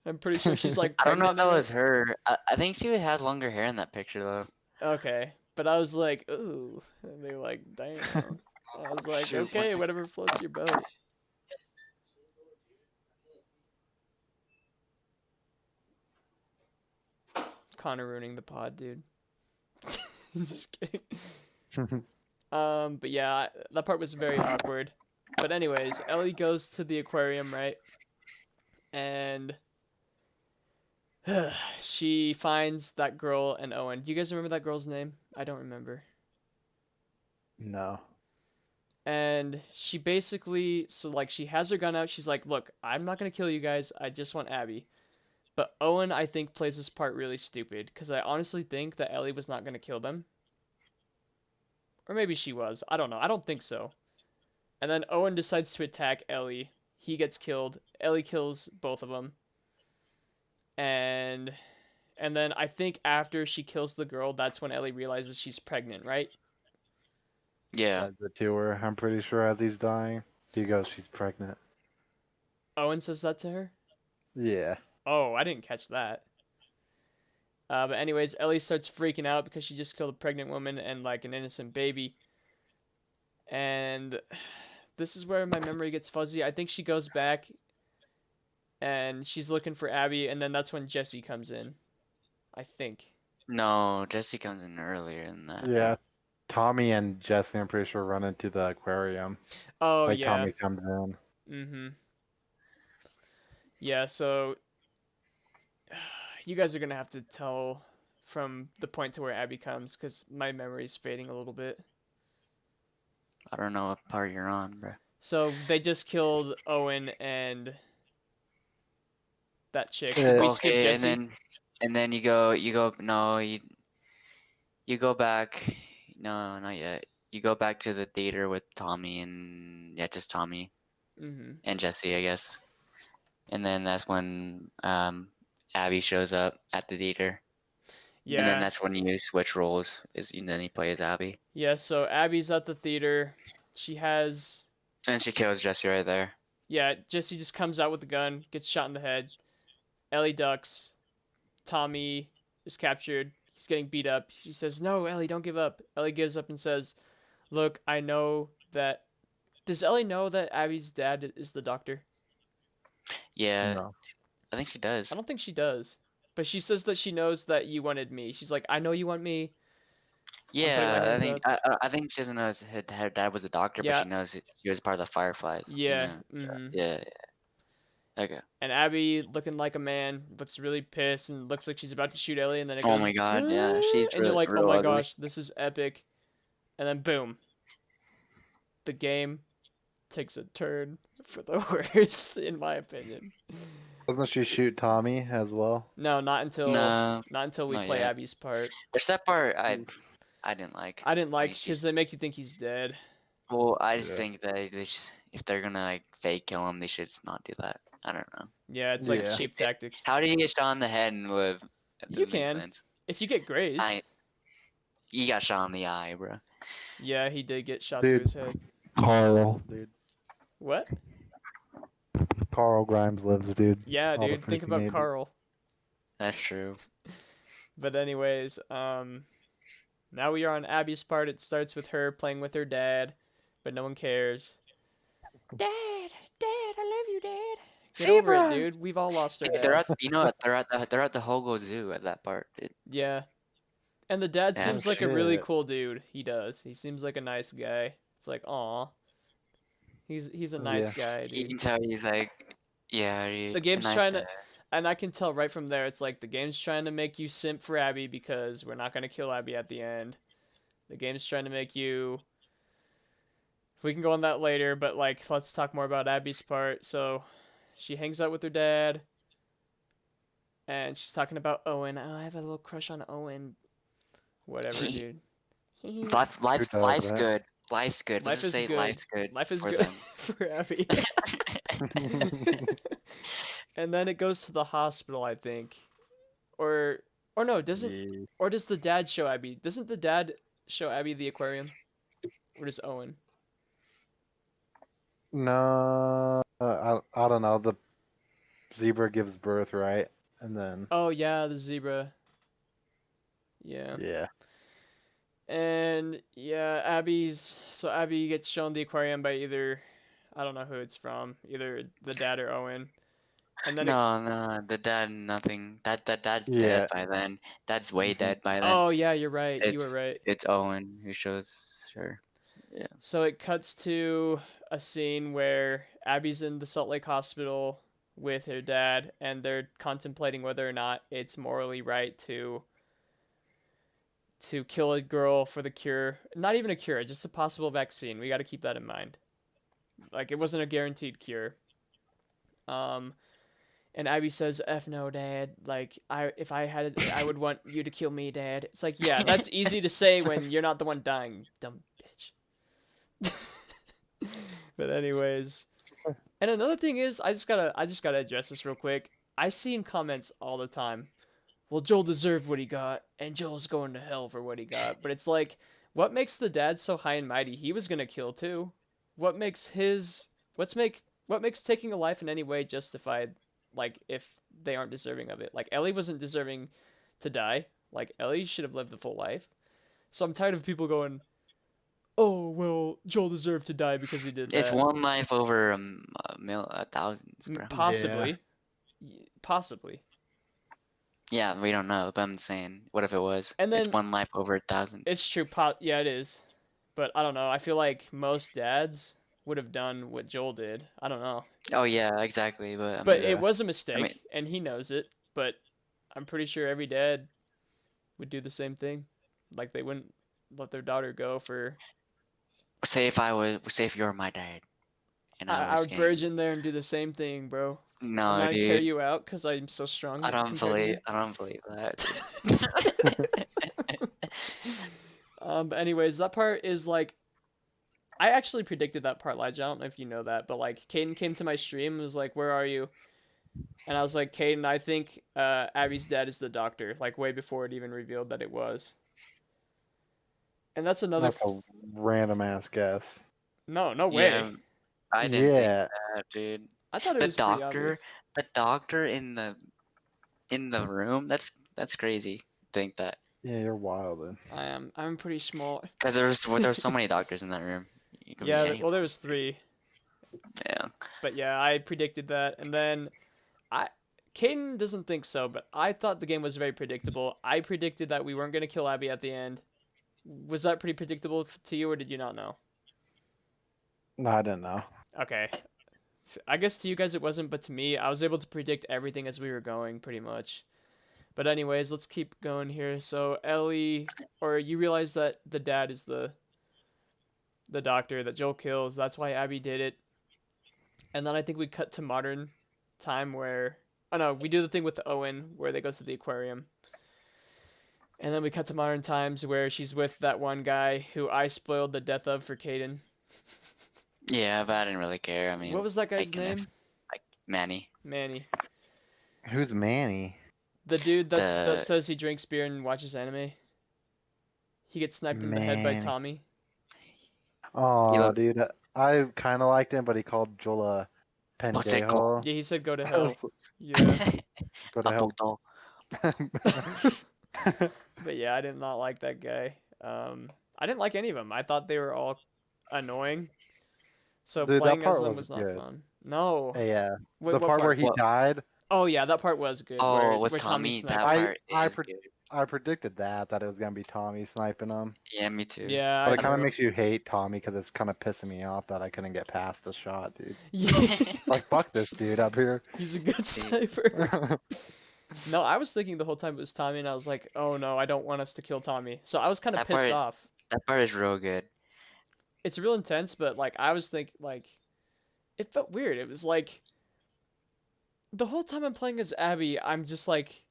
I'm pretty sure she's like I don't know if pregnant that in was it. her. I think she had longer hair in that picture though. Okay, but I was like, "Ooh," and they were like, "Damn." I was like, Shoot. One "Okay, second. whatever floats your boat." Connor ruining the pod, dude. Just kidding. But yeah, that part was very awkward. But anyways, Ellie goes to the aquarium, right? And she finds that girl and Owen. Do you guys remember that girl's name? I don't remember. No. And she basically, so like she has her gun out. She's like, "Look, I'm not gonna kill you guys. I just want Abby." But Owen, I think, plays this part really stupid because I honestly think that Ellie was not gonna kill them. Or maybe she was. I don't know. I don't think so. And then Owen decides to attack Ellie. He gets killed. Ellie kills both of them. And then I think after she kills the girl, that's when Ellie realizes she's pregnant, right? Yeah. Says it to her, I'm pretty sure, as he's dying. He goes, she's pregnant. Owen says that to her? Yeah. Oh, I didn't catch that. But anyways, Ellie starts freaking out because she just killed a pregnant woman and like an innocent baby. And this is where my memory gets fuzzy. I think she goes back and she's looking for Abby, and then that's when Jesse comes in. I think. No, Jesse comes in earlier than that. Yeah. Tommy and Jesse, I'm pretty sure, run into the aquarium. Oh Like, yeah. Tommy comes in. Mm-hmm. Yeah, so you guys are gonna have to tell from the point to where Abby comes, because my memory's fading a little bit. I don't know what part you're on, bro. So they just killed Owen and that chick. Yeah. Did we skip Okay, Jesse? and then no, you go back. No, not yet. You go back to the theater with Tommy and yeah, just Tommy Mm-hmm. and Jesse, I guess. And then that's when Abby shows up at the theater. And then Yeah. that's when you switch roles. And then he plays Abby. Yeah, so Abby's at the theater. She has And she kills Jesse right there. Yeah, Jesse just comes out with a gun, gets shot in the head. Ellie ducks. Tommy is captured. He's getting beat up. She says, "No, Ellie, don't give up." Ellie gives up and says, "Look, I know that." Does Ellie know that Abby's dad is the doctor? Yeah, No. I think she does. I don't think she does. But she says that she knows that you wanted me. She's like, "I know you want me." I'm putting my Yeah, hands up. I think she doesn't know her dad was a doctor, but Yeah. she knows he was part of the Fireflies. Yeah. Mm-hmm. Yeah. Okay. And Abby, looking like a man, looks really pissed and looks like she's about to shoot Ellie, and then it Oh goes, my god, yeah, she's and you're like, oh real my ugly. gosh, this is epic. And then boom, the game takes a turn for the worst, in my opinion. Doesn't she shoot Tommy as well? No, not No, until we not play yet. Abby's part. There's that part I didn't like. I didn't like mean, because they make you think he's dead. Well, I just Yeah. think that if they're gonna like fake kill him, they should just not do that. I don't know. Yeah, it's like Yeah. cheap tactics. How did he get shot in the head and live? That You doesn't make can. sense. If you get grazed. He got shot in the eye, bro. Yeah, he did get shot Dude. through his head. Carl, dude. What? Carl Grimes lives, dude. Yeah, All the dude. Think freaking about ages. Carl. That's true. But anyways, now we are on Abby's part. It starts with her playing with her dad, but no one cares. Dad, I love you, Dad. Get over it, dude. We've all lost our They're dads. at, you know what? They're at the Hogo Zoo at that part. Yeah. And the dad Yeah. seems like a really Shit. cool dude. He does. He seems like a nice guy. It's like, aw. He's a nice guy, You dude. can tell he's like, yeah. The game's nice trying to, guy. and I can tell right from there, it's like the game's trying to make you simp for Abby because we're not gonna kill Abby at the end. The game's trying to make you. We can go on that later, but like, let's talk more about Abby's part. So, she hangs out with her dad, and she's talking about Owen. Oh, I have a little crush on Owen. Whatever, dude. Life's that? good. Life's good. Life Let's just is say good. life's good. Life is for good them. for Abby. And then it goes to the hospital, I think, or no, doesn't Yeah. or does the dad show Abby? Doesn't the dad show Abby the aquarium, or does Owen? No, I don't know. The zebra gives birth, right? And then Oh yeah, the zebra. Yeah. yeah. And yeah, Abby gets shown the aquarium by either, I don't know who it's from, either the dad or Owen. And then No, the dad, nothing. Dad's Yeah. dead by then. Dad's way Mhm. dead by then. oh yeah, you're right. You were It's right. it's Owen who shows her. Yeah. So it cuts to a scene where Abby's in the Salt Lake Hospital with her dad, and they're contemplating whether or not it's morally right to kill a girl for the cure. Not even a cure, just a possible vaccine. We got to keep that in mind. Like, it wasn't a guaranteed cure. And Abby says, "F no, Dad. Like, if I had, I would want you to kill me, Dad." It's like, yeah, that's easy to say when you're not the one dying, dumb bitch. But anyways, and another thing is, I just gotta address this real quick. I see in comments all the time, well, Joel deserved what he got, and Joel's going to hell for what he got. But it's like, what makes the dad so high and mighty? He was gonna kill too. What makes his what makes taking a life in any way justified? Like if they aren't deserving of it. Like Ellie wasn't deserving to die. Like Ellie should have lived the full life. So I'm tired of people going, oh well, Joel deserved to die because he did It's that. one life over thousands, bro. Possibly, possibly. Yeah, we don't know, but I'm saying, what if it was? And It's then one life over thousands. it's true. Yeah, it is. But I don't know. I feel like most dads would have done what Joel did. I don't know. Oh yeah, exactly. But I But mean, it Yeah. was a I mean, mistake, and he knows it. But I'm pretty sure every dad would do the same thing. Like they wouldn't let their daughter go for. say if you were my dad, and I I was would getting, barge in there and do the same thing, bro. And no, then I'd carry dude, you out because I'm so strong compared to you. I don't believe that. But anyways, that part is like I actually predicted that part, Elijah. I don't know if you know that, but like Caden came to my stream and was like, "Where are you?" And I was like, "Caden, I think Abby's dad is the doctor." Like way before it even revealed that it was. And that's another. That's a random ass guess. No Yeah, way. I didn't think Yeah. that, dude. I thought it The was pretty doctor, obvious. the doctor in the room. That's crazy. Think that, Yeah, you're wild then. I am. I'm pretty small. because there was so many doctors in that room. You could be Yeah. anyone. Well, there was 3, Yeah. but yeah, I predicted that, and then I. Caden doesn't think so, but I thought the game was very predictable. I predicted that we weren't gonna kill Abby at the end. Was that pretty predictable to you, or did you not know? No, I didn't know. Okay. I guess to you guys it wasn't, but to me, I was able to predict everything as we were going, pretty much. But anyways, let's keep going here. So Ellie, or you realize that the dad is the doctor that Joel kills. That's why Abby did it. And then I think we cut to modern time where, oh no, we do the thing with Owen where they go to the aquarium. And then we cut to modern times where she's with that one guy who I spoiled the death of for Caden. Yeah, but I didn't really care. I mean, What was that I guy's can have name? like Manny. Manny. Who's Manny? The dude that The says he drinks beer and watches anime. He gets sniped in the head by Manny. Tommy. he Oh, looked dude, I kind of liked him, but he called Joel a Pacheco. pendejo. Yeah, he said go to hell. Yeah. Go to A hell. puto. But yeah, I did not like that guy. I didn't like any of them. I thought they were all annoying. So Dude, that playing as part them was was not good. fun. No. Yeah, Wait, the what part where part? he What? died, Oh yeah, that part was good. Oh, with Where Tommy Tommy, sniped that him. I part I is pre- good. I predicted that it was gonna be Tommy sniping him. Yeah, me too. Yeah, But I it kind of knew. makes you hate Tommy because it's kind of pissing me off that I couldn't get past a shot, dude. Yeah. Like, fuck this dude up here. He's a good sniper. No, I was thinking the whole time it was Tommy, and I was like, oh no, I don't want us to kill Tommy. So I was kind of That pissed part, off. that part is real good. It's real intense, but like I was thinking, like it felt weird. It was like the whole time I'm playing as Abby, I'm just like,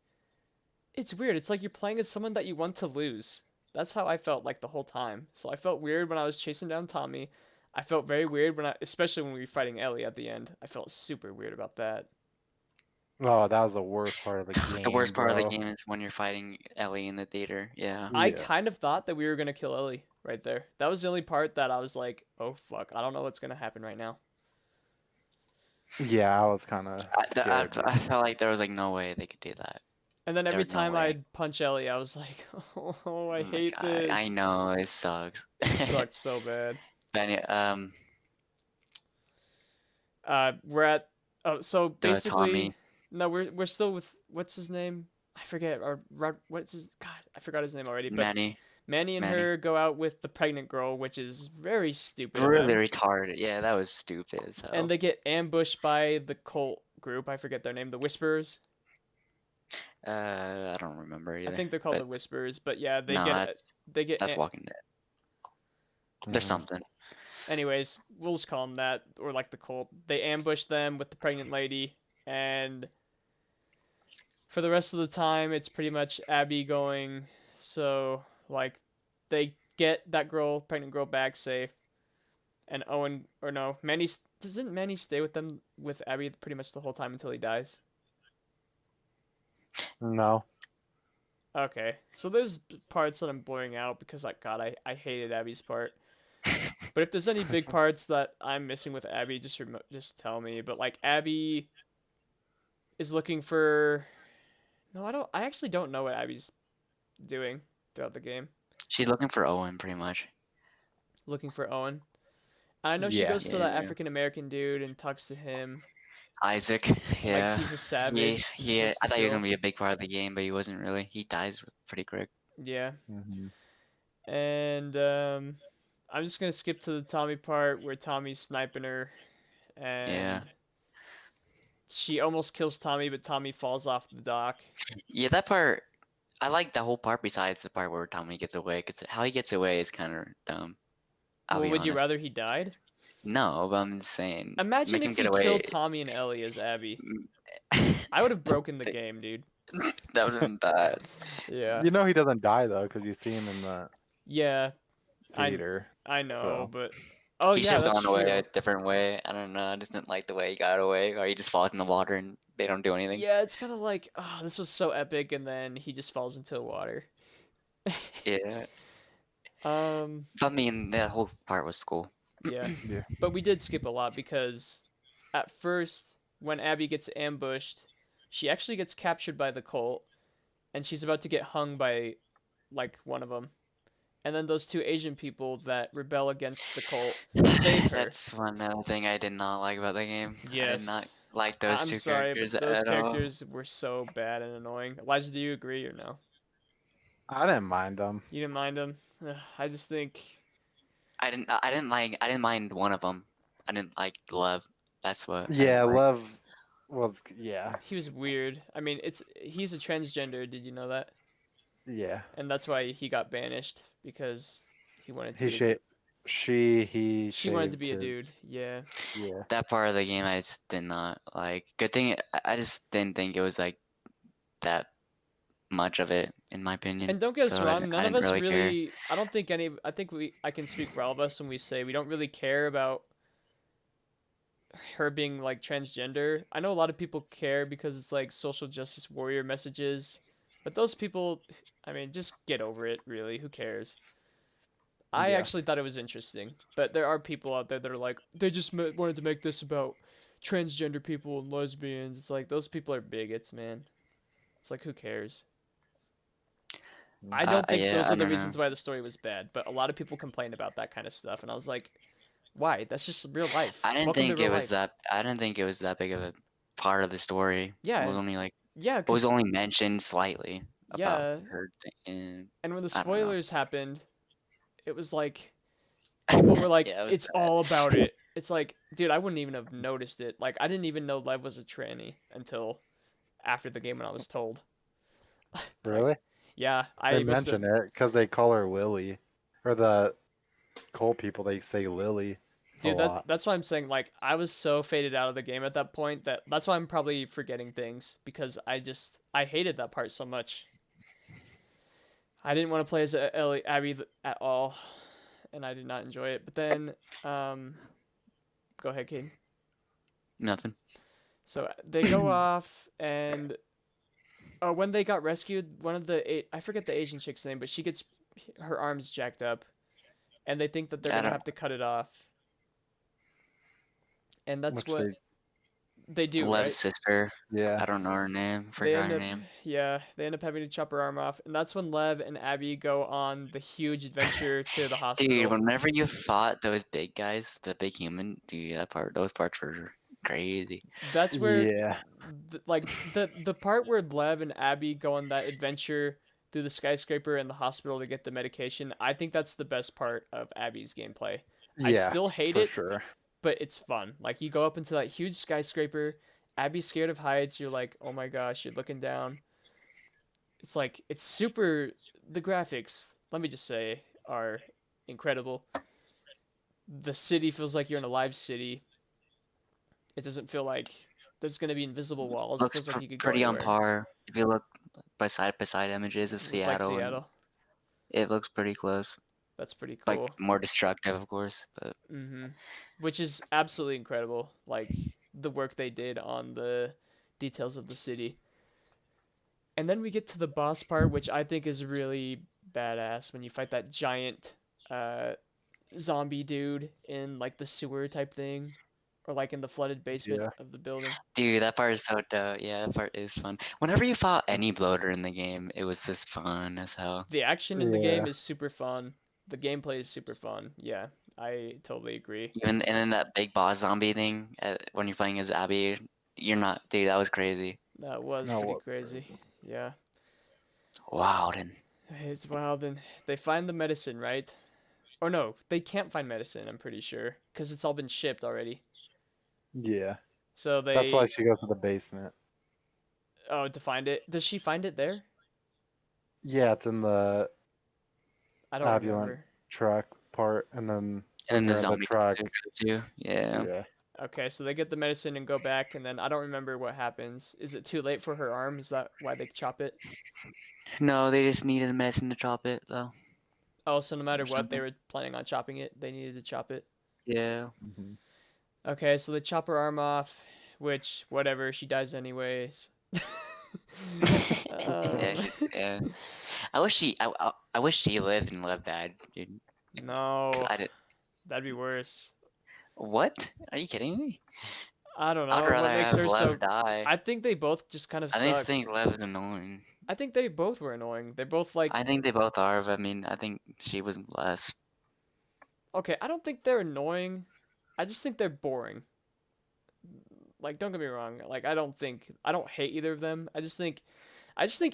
it's weird. It's like you're playing as someone that you want to lose. That's how I felt like the whole time. So I felt weird when I was chasing down Tommy. I felt very weird especially when we were fighting Ellie at the end. I felt super weird about that. Oh, that was the worst part of the The game, worst part of the bro. game is when you're fighting Ellie in the theater. Yeah. I Yeah. kind of thought that we were gonna kill Ellie right there. That was the only part that I was like, oh fuck, I don't know what's gonna happen right now. Yeah, I was kind of scared. I felt like there was like no way they could do that. And then There every was no time way. I'd punch Ellie, I was like, oh, I Oh my hate God, this. I know it sucks. It sucked so bad. But We're at so the basically Tommy. no, we're still with what's his name? I forget. Or what's his God? I forgot his name already. But Manny and Manny. her go out with the pregnant girl, which is very stupid of Really them. retarded. Yeah, that was stupid as hell. And they get ambushed by the cult group. I forget their name. The Whisperers. I don't remember either. I think they're called but the Whisperers. But yeah, no, that's Walking Dead. There's Mhm. something. Anyways, we'll just call them that, or like the cult. They ambush them with the pregnant lady, and for the rest of the time, it's pretty much Abby going. So like, they get that girl, pregnant girl, back safe, and Owen, or no, doesn't Manny stay with them with Abby pretty much the whole time until he dies? No. Okay, so there's parts that I'm blurring out because like God, I hated Abby's part. But if there's any big parts that I'm missing with Abby, just tell me. But like Abby is looking for. No, I don't. I actually don't know what Abby's doing throughout the game. She's looking for Owen, pretty much. Looking for Owen. I know she Yeah. goes to that Yeah. African American dude and talks to him. Isaac, Like yeah. he's a He, savage. He just he, wants I to thought he was kill. gonna be a big part of the game, but he wasn't really. He dies pretty quick. Yeah. Hmm. And I'm just gonna skip to the Tommy part where Tommy's sniping her, Yeah. and she almost kills Tommy, but Tommy falls off the dock. Yeah, that part, I like the whole part besides the part where Tommy gets away, because how he gets away is kind of dumb. I'll Well, be would you honest. rather he died? No, but I'm just saying, Imagine make him if get he away. killed Tommy and Ellie as Abby. I would have broken the game, dude. That would have been bad. Yeah. You know he doesn't die though, because you see him in the Yeah, I theater. I know, So but oh He should yeah, have that's gone away true. a different way. I don't know. I just didn't like the way he got away, or he just falls in the water and they don't do anything. Yeah, it's kind of like, oh, this was so epic, and then he just falls into the water. Yeah. Um, I mean, that whole part was cool. yeah, yeah. but we did skip a lot because at first, when Abby gets ambushed, she actually gets captured by the cult, and she's about to get hung by like one of them. And then those two Asian people that rebel against the cult save her. That's one other thing I did not like about the game. I did not Yes. like those I'm two sorry, characters but those at all. characters were so bad and annoying. Elijah, do you agree or no? I didn't mind them. You didn't mind them? I just think I didn't mind one of them. I didn't like Love. That's what I Yeah, didn't like. Love was yeah. he was weird. I mean, he's a transgender. Did you know that? Yeah. And that's why he got banished because he wanted to He be a shaved. He she wanted to shaved be a his. dude. Yeah. Yeah. That part of the game I just did not like. Good thing I just didn't think it was like that much of it, in my opinion. And don't get us So wrong, I none of didn't us really care. really I don't think any I think I can speak for all of us when we say we don't really care about her being like transgender. I know a lot of people care because it's like social justice warrior messages, but those people, I mean, just get over it, really. Who cares? I Yeah. actually thought it was interesting, but there are people out there that are like, they just wanted to make this about transgender people and lesbians. It's like, those people are bigots, man. It's like, who cares? I don't think Yeah, those I are the don't know. reasons why the story was bad, but a lot of people complained about that kind of stuff, and I was like, why? That's just real life. I didn't Welcome to think real it was life. that. I didn't think it was that big of a part of the story. It Yeah, was only like yeah, it was because only mentioned slightly about yeah, her thing, and and when the I don't know. spoilers happened, it was like people were like, Yeah, it was "It's all about it." It's like, dude, I wouldn't even have noticed it. Like, I didn't even know Lev was a tranny until after the game when I was told. Really? Like, yeah, They I must have. mention it because they call her Lily, or the Cole people they say Lily a Dude, lot. that's why I'm saying like I was so faded out of the game at that point that that's why I'm probably forgetting things because I hated that part so much. I didn't want to play as Ellie Abby at all, and I did not enjoy it. But then, um, go ahead, Kate. nothing. So they go off, and oh, when they got rescued, one of I forget the Asian chick's name, but she gets her arms jacked up, and they think that they're I gonna don't. have to cut it off, and that's Which what they do, Lev's right? sister. yeah. I don't know her name. They Forgot end her up, name. yeah, they end up having to chop her arm off, and that's when Lev and Abby go on the huge adventure to the Dude, hospital. whenever you fought those big guys, the big human, dude, those parts were crazy. That's where Yeah. the part where Lev and Abby go on that adventure through the skyscraper and the hospital to get the medication, I think that's the best part of Abby's gameplay. I Yeah. still hate For it, sure. but it's fun. Like you go up into that huge skyscraper, Abby's scared of heights, you're like, "Oh my gosh, you're looking down." It's like it's super the graphics, let me just say, are incredible. The city feels like you're in a live city. It doesn't feel like there's going to be invisible walls. It Looks feels like you could go pretty on anywhere. par. If you look beside images of With like Seattle, and Seattle. it looks pretty close. That's pretty Like cool. more destructive, of course. But Which is absolutely incredible. Like the work they did on the details of the city. And then we get to the boss part, which I think is really badass when you fight that giant uh, zombie dude in like the sewer type thing, or like in the flooded basement Yeah. of the building. dude, that part is so dope. Yeah, that part is fun. Whenever you fought any bloater in the game, it was just fun as hell. The action in the game Yeah. is super fun. The gameplay is super fun. Yeah, I totally agree. Even and then that big boss zombie thing when you're playing as Abby, you're not, dude. That was crazy. That was No, pretty what? crazy. Yeah, Wow, then. it's wild. And they find the medicine, right? Or no, they can't find medicine. I'm pretty sure because it's all been shipped already. Yeah. So That's why they she goes to the basement. to find it. Does she find it there? Yeah, it's in the I don't ambulance remember. truck part, and then And when then the you're in the zombie truck, too. Yeah. yeah. Okay, so they get the medicine and go back, and then I don't remember what happens. Is it too late for her arm? Is that why they chop it? No, they just needed the medicine to chop it though. Oh, so no matter Or what, they something. were planning on chopping it. They needed to chop it. Yeah. Hmm. Okay, so they chop her arm off, which, whatever, she dies anyways. Yeah, um, yeah. I wish she lived and Lev died, dude. 'Cause no, I did. that'd be worse. What? Are you kidding me? I don't I'd know rather what makes have her Lev so. die. I think they both just kind of I just suck. think Lev is annoying. I think they both were annoying. They're both like, I think they both are, but I mean, I think she was less. okay, I don't think they're annoying. I just think they're boring. Like, don't get me wrong. Like, I don't hate either of them. I just think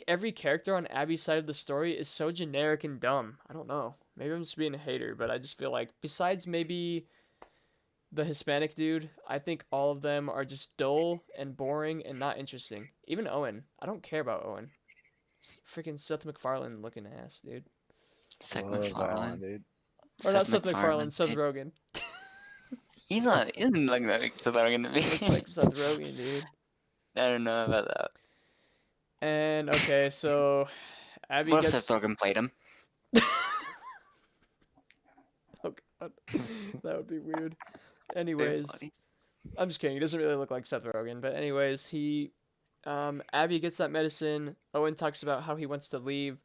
every character on Abby's side of the story is so generic and dumb. I don't know. Maybe I'm just being a hater, but I just feel like besides maybe the Hispanic dude, I think all of them are just dull and boring and not interesting. Even Owen. I don't care about Owen. Freaking Seth MacFarlane looking ass, dude. Seth Love that one, MacFarlane. dude. Or not Seth Seth MacFarlane, MacFarlane. Seth Rogen. He's not. He doesn't look like Seth Rogen to me. Looks like Seth Rogen, dude. I don't know about that. And okay, so Abby What if Seth gets. Rogen played him? Oh god, that would be weird. Very Anyways, funny. I'm just kidding. He doesn't really look like Seth Rogen, but anyways, Abby gets that medicine. Owen talks about how he wants to leave.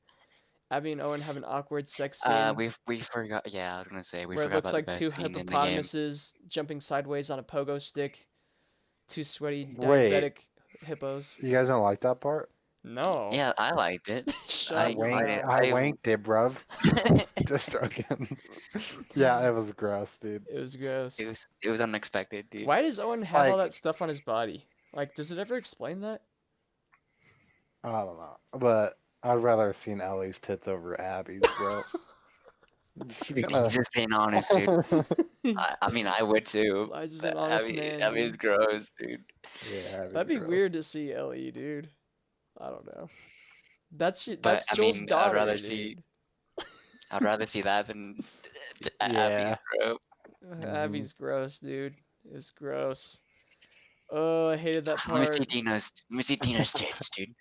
Abby and Owen have an awkward sex scene We forgot. Yeah, I was gonna say we where it forgot looks about the like two best scene in the game. hippopotamuses jumping sideways on a pogo stick. Two sweaty Wait, diabetic hippos. you guys don't like that part? No, Yeah, I liked it. shut up. I wanked it, bruv. Just joking. Yeah, it was gross, dude. It was gross. it was unexpected, dude. Why does Owen have all Like, that stuff on his body? Like, does it ever explain that? I don't know, but I'd rather have seen Ellie's tits over Abby's, bro. Just He's gonna. just being honest, dude. I mean, I would too. I just But an honest man, I mean, it's dude. gross, dude. Yeah, Abby's That'd be gross. weird to see Ellie, dude. I don't know. That's But I Joel's mean, daughter, dude. I'd rather see that than Abby, Yeah. bro. Abby's gross, dude. It was gross. Oh, I hated that Let me see part. Tina's. Let me see Tina's tits, dude.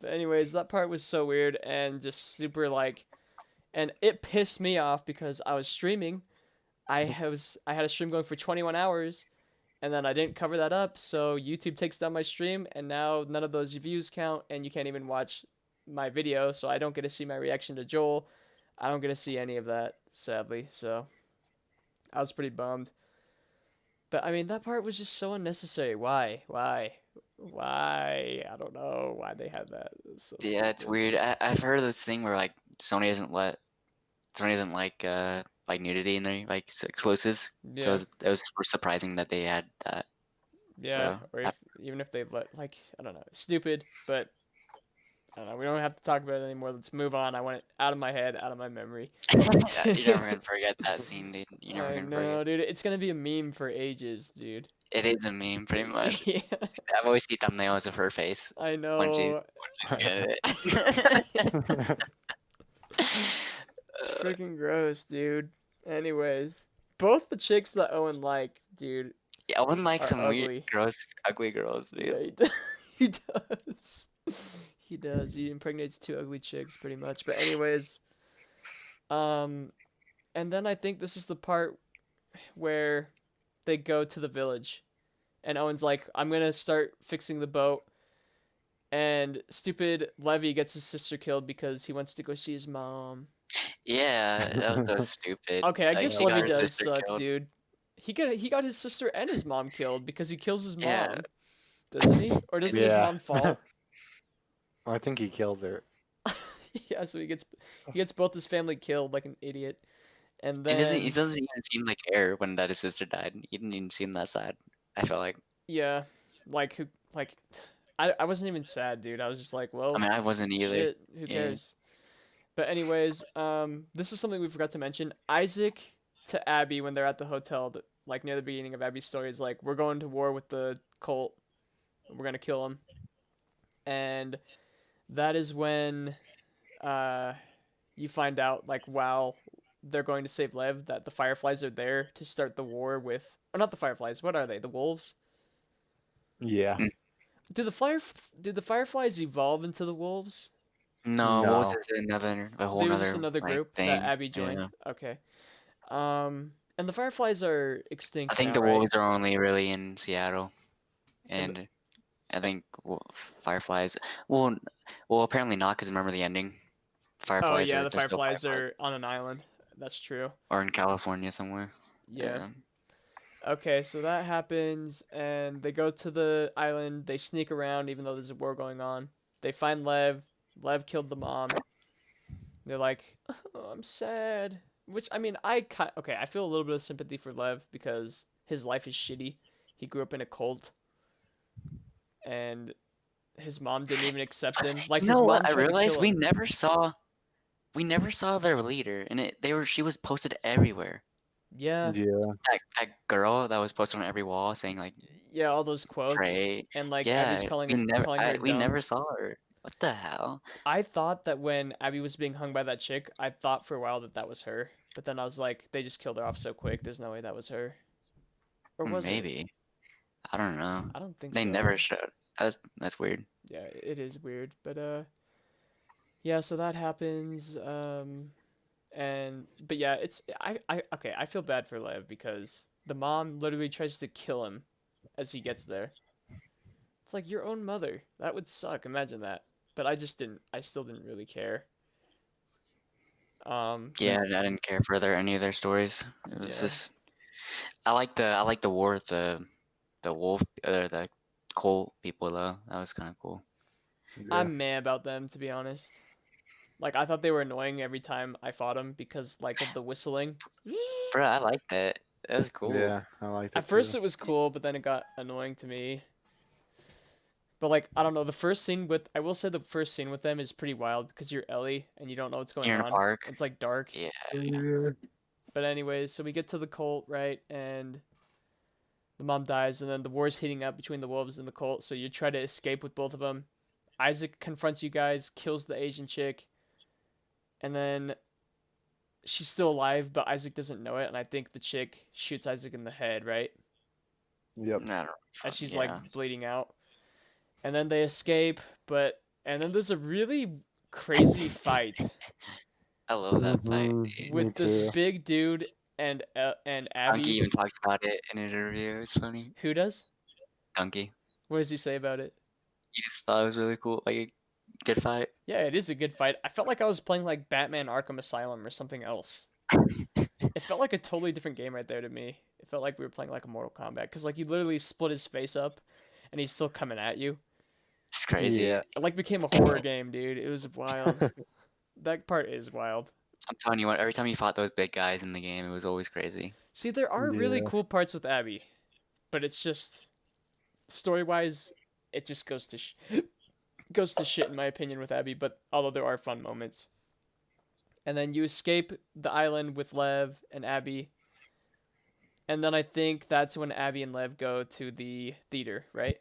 But anyways, that part was so weird and just super like, and it pissed me off because I was streaming. I had a stream going for 21 hours, and then I didn't cover that up, so YouTube takes down my stream, and now none of those views count, and you can't even watch my video, so I don't get to see my reaction to Joel. I don't get to see any of that, sadly. So I was pretty bummed. But I mean, that part was just so unnecessary. Why? Why? I don't know why they had that. It was so Yeah, it's stupid. weird. I've heard this thing where like Sony doesn't like nudity in their like exclusives. So Yeah, it was surprising that they had that. yeah. So Or if even if they let like I don't know, stupid. But I don't know. We don't have to talk about it anymore. Let's move on. I want it out of my head, out of my memory. yeah, you're never gonna forget that scene, dude. You're never I gonna forget. know, dude. It's gonna be a meme for ages, dude. It is a meme, pretty much. Yeah, I've always seen thumbnails of her face I when she's know. good at it. It's freaking gross, dude. Anyways, both the chicks that Owen like, dude, Yeah, Owen likes are some weird, ugly. gross, ugly girls, dude. Yeah, he does. He does. He does. He impregnates two ugly chicks, pretty much. But anyways, um, and then I think this is the part where they go to the village, and Owen's like, "I'm gonna start fixing the boat." And stupid Levy gets his sister killed because he wants to go see his mom. Yeah, that was so stupid. Okay, I Like guess she got Levy her does sister suck, killed. dude. He got his sister and his mom killed because he kills his Yeah, mom, doesn't he? Or doesn't his Yeah. mom fall? I think he killed her. Yeah, so he gets both his family killed like an idiot. And it doesn't. then It doesn't even seem like care when that his sister died. He didn't even seem that sad. I felt like. yeah, like who like I wasn't even sad, dude. I was just like, I well, mean, I wasn't either. shit, who Yeah. cares? But anyways, this is something we forgot to mention. Isaac to Abby when they're at the hotel, like near the beginning of Abby's story, is like, we're going to war with the cult. We're gonna kill them. And that is when, uh, you find out like while they're going to save Lev that the Fireflies are there to start the war with. Or not the Fireflies. What are they? The wolves? Yeah. Mm. Do the Fireflies evolve into the wolves? No, what was No. this? A whole They were just nother another like group that thing. Abby joined. Yeah. Okay. And the Fireflies are I extinct think now, the right? wolves are only really in Seattle, And the, and I think fireflies. Well, well, apparently not, because remember the ending. oh Fireflies yeah, are the they're still Fireflies fireflies, are on an island. That's true. or in California somewhere. Yeah. Yeah. Okay, so that happens, and they go to the island. They sneak around, even though there's a war going on. They find Lev. Lev killed the mom. They're like, oh, I'm sad. Which I mean, okay. I feel a little bit of sympathy for Lev because his life is shitty. He grew up in a cult, and his mom didn't even accept him. Like You his know what? mom I tried to realized kill him. we never saw their leader, and she was posted everywhere. Yeah, Yeah. That girl that was posted on every wall saying like yeah, all those quotes, pray. and like Abby's Yeah, calling her we dumb. never saw her. What the hell? I thought that when Abby was being hung by that chick, I thought for a while that that was her. But then I was like, they just killed her off so quick. There's no way that was her. Or was it? Maybe. I don't know. I don't think They so. never showed. That's weird. Yeah, it is weird. But yeah. So that happens. And but yeah, I okay. I feel bad for Lev because the mom literally tries to kill him as he gets there. It's like your own mother. That would suck. Imagine that. But I just didn't. I still didn't really care. Yeah, I didn't care for any of their stories. It was Yeah. just I like the war with the wolf or the coal people though. That was kind of cool. Yeah. I'm mad about them to be honest. Like I thought they were annoying every time I fought them because like of the whistling. Bro, I like that. That was cool. Yeah. I liked At it first too. it was cool, but then it got annoying to me. But like I don't know, the first scene with I will say the first scene with them is pretty wild because you're Ellie and you don't know what's going You're in a on. park. It's like dark. Yeah. Yeah. But anyways, so we get to the cult, right? And the mom dies and then the war's heating up between the wolves and the cult, so you try to escape with both of them. Isaac confronts you guys, kills the Asian chick, and then she's still alive, but Isaac doesn't know it, and I think the chick shoots Isaac in the head, right? Yep. I don't As she's yeah. like bleeding out. And then they escape, and then there's a really crazy fight I love that fight, Mhm. dude. Me with this too. big dude and Donkey Abby. even talked about it in an interview. It's funny. Who does? Donkey. What does he say about it? He just thought it was really cool. Like a good fight. Yeah, it is a good fight. I felt like I was playing like Batman Arkham Asylum or something else. It felt like a totally different game right there to me. It felt like we were playing like a Mortal Kombat because like you literally split his face up, and he's still coming at you. It's crazy. Yeah. It like became a horror game, dude. It was wild. That part is wild. I'm telling you what, every time you fought those big guys in the game, it was always crazy. See, there are really Yeah. cool parts with Abby, but it's just story wise, it just goes to shit in my opinion with Abby. But although there are fun moments, and then you escape the island with Lev and Abby, and then I think that's when Abby and Lev go to the theater, right?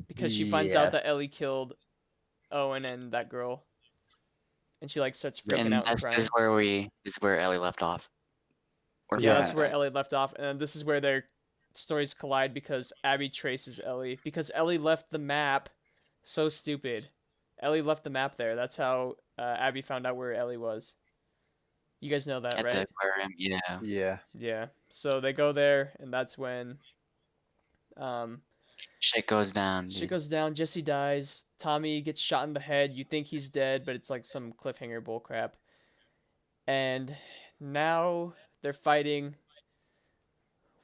Because she finds out Yeah. that Ellie killed Owen and that girl, and she like starts freaking And out and this is crying. this is where Ellie left off. Or Yeah, Yeah. that's where Ellie left off, and then this is where their stories collide because Abby traces Ellie because Ellie left the map. So stupid. Ellie left the map there. That's how Abby found out where Ellie was. You guys know that, At the right? aquarium, yeah. Yeah. Yeah. So they go there, and that's when um, Shit goes down, shit dude. goes down. Jesse dies. Tommy gets shot in the head. You think he's dead, but it's like some cliffhanger bullcrap. And now they're fighting.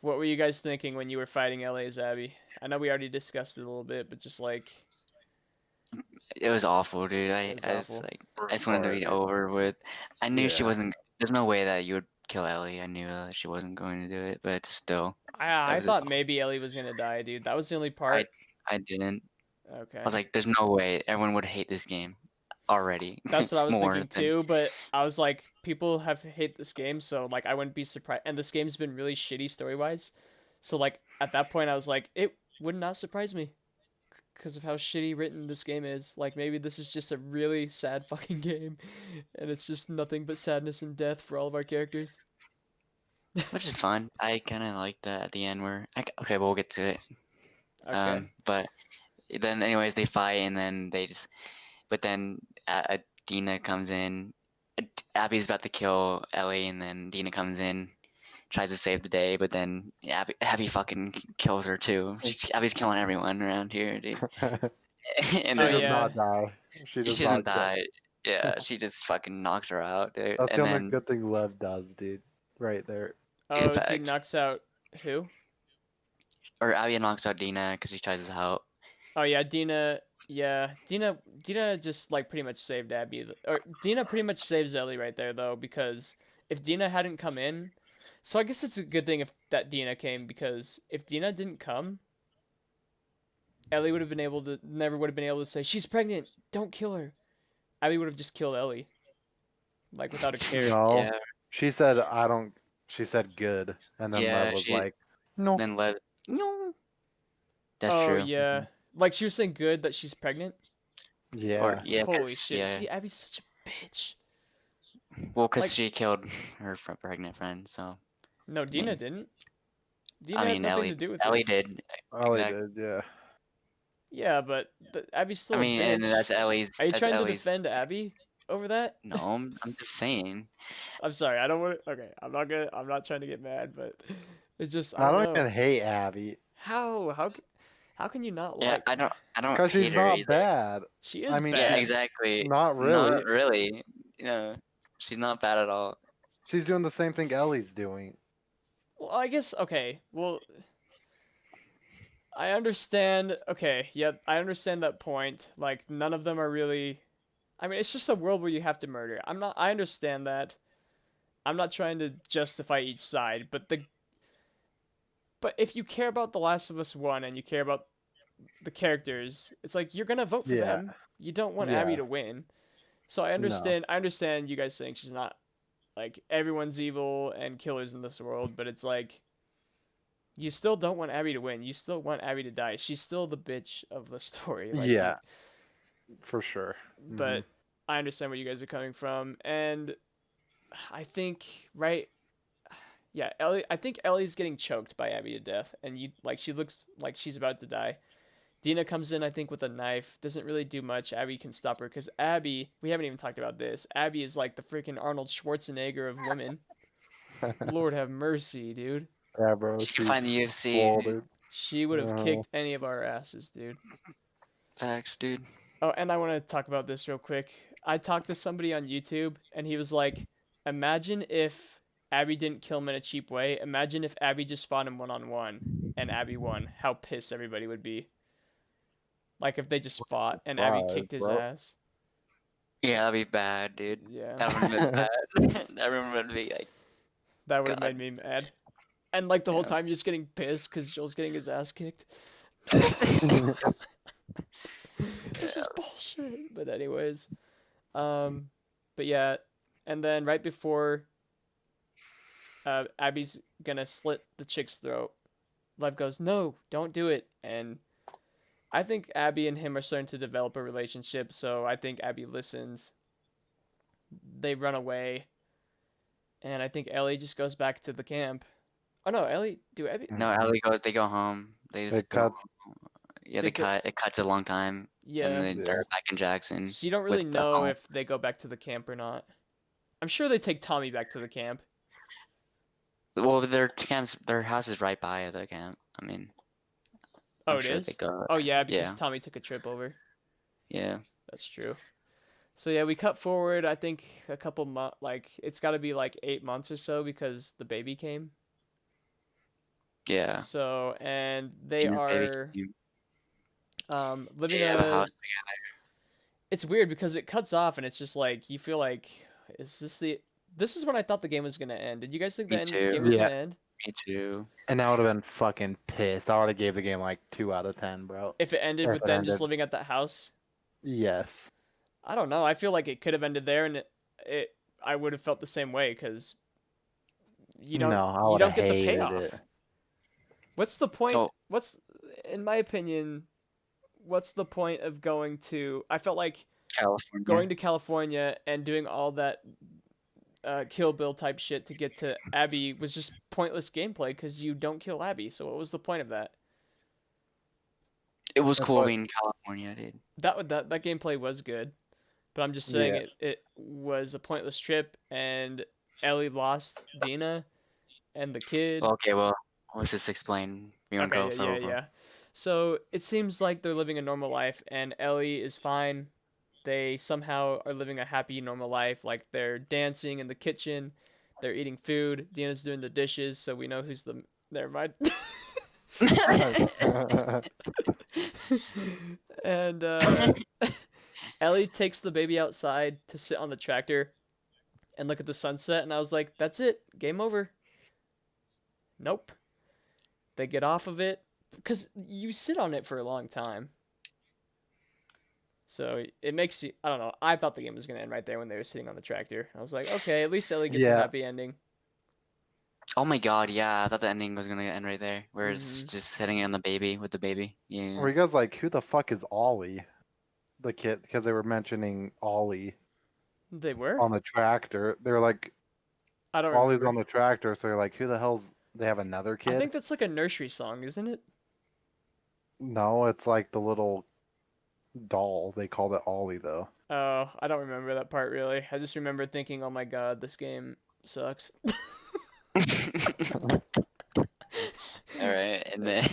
What were you guys thinking when you were fighting LA's Abby? I know we already discussed it a little bit, but just like It was awful, dude. it was It's awful. like I just wanted to be over with. I knew she Yeah. wasn't. There's no way that you would kill Ellie. I knew that she wasn't going to do it, but still, it I was just. thought maybe Ellie was gonna die, dude. That was the only I part. I didn't. I Okay. was like, there's no way. Everyone would hate this game already That's what I was more thinking than. too, but I was like, people have hate this game, so like I wouldn't be surprised. And this game's been really shitty story wise, so like at that point I was like, it would not surprise me because of how shitty written this game is. Like maybe this is just a really sad fucking game, and it's just nothing but sadness and death for all of our characters. Which is fun. I kind of like that at the end where. Okay, we'll get to it. Okay. But then, anyways, they fight and then they just. But then Dina comes in. Abby's about to kill Ellie, and then Dina comes in, tries to save the day, but then Abby fucking kills her too. Abby's killing everyone around here, dude. And She Oh does then yeah. not die. She she does doesn't not kill. die. Yeah, she just fucking knocks her out, dude. That's the And only then good thing Lev does, dude. Right there. Oh, so he Apex, knocks out who? or Abby knocks out Dina because she tries to help. Oh yeah, Dina. Yeah, Dina just like pretty much saved Abby, or Dina pretty much saves Ellie right there though, because if Dina hadn't come in, so I guess it's a good thing if that Dina came, because if Dina didn't come, Ellie would have been able to never would have been able to say she's pregnant, don't kill her. Abby would have just killed Ellie, like without a care. No. Yeah, She said I don't she said good. And then Lev yeah. was She like, no. then let. No, that's Oh true. yeah, like she was saying good that she's pregnant. Or Yeah. yeah, Holy cause shit! yeah, See, Abby's such a bitch. well, cause Like she killed her pregnant friend. So no, I Dina mean, didn't. Dina had nothing to do with it. Ellie did. Ellie Exactly. did, yeah. Yeah, but Abby's I still a mean, and bitch. that's Ellie's. Are you That's trying to Ellie's. defend Abby over that? No, I'm just saying. I'm sorry. I don't want to. Okay, I'm not gonna. I'm not trying to get mad, but it's just I I don't don't know even hate Abby. how can you not Yeah, like? I don't Because she's hate her not either. bad. She I is mean, Yeah, she's bad. exactly. not really. Not really. No, she's not bad at all. She's doing the same thing Ellie's doing. Well, I guess okay. Well, I understand. Okay, yeah, I understand that point. Like none of them are really. I mean, it's just a world where you have to murder. I'm not. I understand that. I'm not trying to justify each side, but if you care about The Last of Us 1 and you care about the characters, it's like you're gonna vote for Yeah. them. You don't want Abby Yeah. to win. So No. I understand you guys saying she's not like everyone's evil and killers in this world, but it's like you still don't want Abby to win. You still want Abby to die. She's still the bitch of the story. Like Yeah, for sure. but I understand where you guys are coming from, and I think right. Yeah, Ellie. I think Ellie's getting choked by Abby to death, and you like she looks like she's about to die. Dina comes in, I think, with a knife. Doesn't really do much. Abby can stop her because Abby. We haven't even talked about this. Abby is like the freaking Arnold Schwarzenegger of women. Lord have mercy, dude. Yeah, bro. She can She's find the UFC, swole, dude. dude. She would have Oh. kicked any of our asses, dude. Facts, dude. Oh, and I want to talk about this real quick. I talked to somebody on YouTube, and he was like, "Imagine if Abby didn't kill him in a cheap way. Imagine if Abby just fought him one on one, and Abby won. How pissed everybody would be. Like if they just fought and Abby Surprise, kicked his bro. ass. Yeah, that'd be bad, dude. Yeah, That would have been bad. Everyone would be like, that would have God. made me mad. And like the whole Yeah. time you're just getting pissed because Joel's getting his ass kicked. This is bullshit. But anyways, but yeah, and then right before Abby's gonna slit the chick's throat, Lev goes, "No, don't do it." And I think Abby and him are starting to develop a relationship, so I think Abby listens. They run away, and I think Ellie just goes back to the camp. Oh no, Ellie, do Abby? No, Ellie goes. They go home. They They just go. cut. Yeah, They they go, cut. It cuts a long time, and yeah. then Yeah. they're back in Jackson So you don't really with know if they go back to the camp or not. I'm sure they take Tommy back to the camp. well, their house is right by the camp. I mean, Oh, I'm it sure they is? go Oh, there. yeah, because Yeah, Tommy took a trip over. yeah, That's true. So yeah, we cut forward. I think a couple months. Like it's got to be like 8 months or so because the baby came. yeah. So and they Gina's baby. are living They have a a. house. It's weird because it cuts off and it's just like you feel like is this the. This is when I thought the game was gonna end. Did you guys think Me the game too. was Yeah, gonna end? Me too. and I would have been fucking pissed. I would have gave the game like 2 out of 10, bro. If it ended If with it them just ended. living at that house, Yes. I don't know. I feel like it could have ended there, and it I would have felt the same way because No, I you would have don't get the hated it. payoff. What's the point? So What's in my opinion? What's the point of going to? I felt like California. going to California and doing all that Kill Bill type shit to get to Abby was just pointless gameplay because you don't kill Abby. So what was the point of that? It was That's cool what. being in California, dude. That gameplay was good, but I'm just saying Yeah. it was a pointless trip, and Ellie lost Dina and the kid. Okay, well, let's just explain. You want to Okay, go for? yeah. So it seems like they're living a normal life, and Ellie is fine. They somehow are living a happy, normal life. Like they're dancing in the kitchen, they're eating food. Dina's doing the dishes, so we know who's the. Never mind. And Ellie takes the baby outside to sit on the tractor and look at the sunset, and I was like, "That's it, game over." Nope. They get off of it because you sit on it for a long time. So it makes you. I don't know. I thought the game was gonna end right there when they were sitting on the tractor. I was like, okay, at least Ellie gets a Yeah. happy ending. Oh my god, yeah, I thought the ending was gonna end right there, where it's Hmm. just sitting on the baby with the baby. Yeah. Were you guys like, who the fuck is Ollie? The kid, because they were mentioning Ollie They were. on the tractor. They're like, I don't Ollie's on remember. the tractor, so they're like, who the hell's? They have another I kid? think that's like a nursery song, isn't it? No, it's like the little doll. They called it Ollie though. Oh, I don't remember that part really. I just remember thinking, oh my god, this game sucks. All right, and then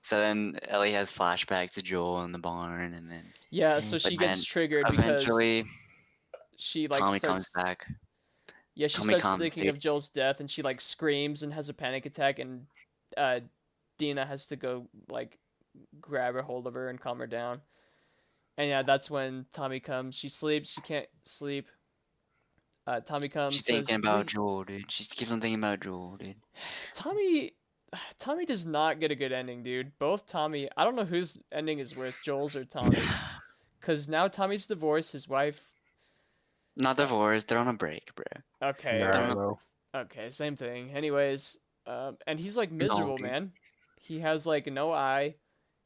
so then Ellie has flashbacks to Joel in the barn, and then Yeah, so but she then gets triggered because eventually she like Tommy comes starts. back. Yeah, she Tommy starts comes. thinking of Joel's death, and she like screams and has a panic attack, and uh, Dina has to go like grab her hold of her and calm her down. And yeah, that's when Tommy comes. She sleeps. She can't sleep. Tommy comes, She's says, thinking about "Please." Joel, dude. She keeps on thinking about Joel, dude. Tommy, Tommy does not get a good ending, dude. Both Tommy. I don't know whose ending is worth, Joel's or Tommy's, because now Tommy's divorced. His wife. Not Uh, divorced. They're on a break, bro. okay, They're Nah, on a bro. okay, same thing. Anyways, and he's like no, miserable, dude. man. He has like no eye.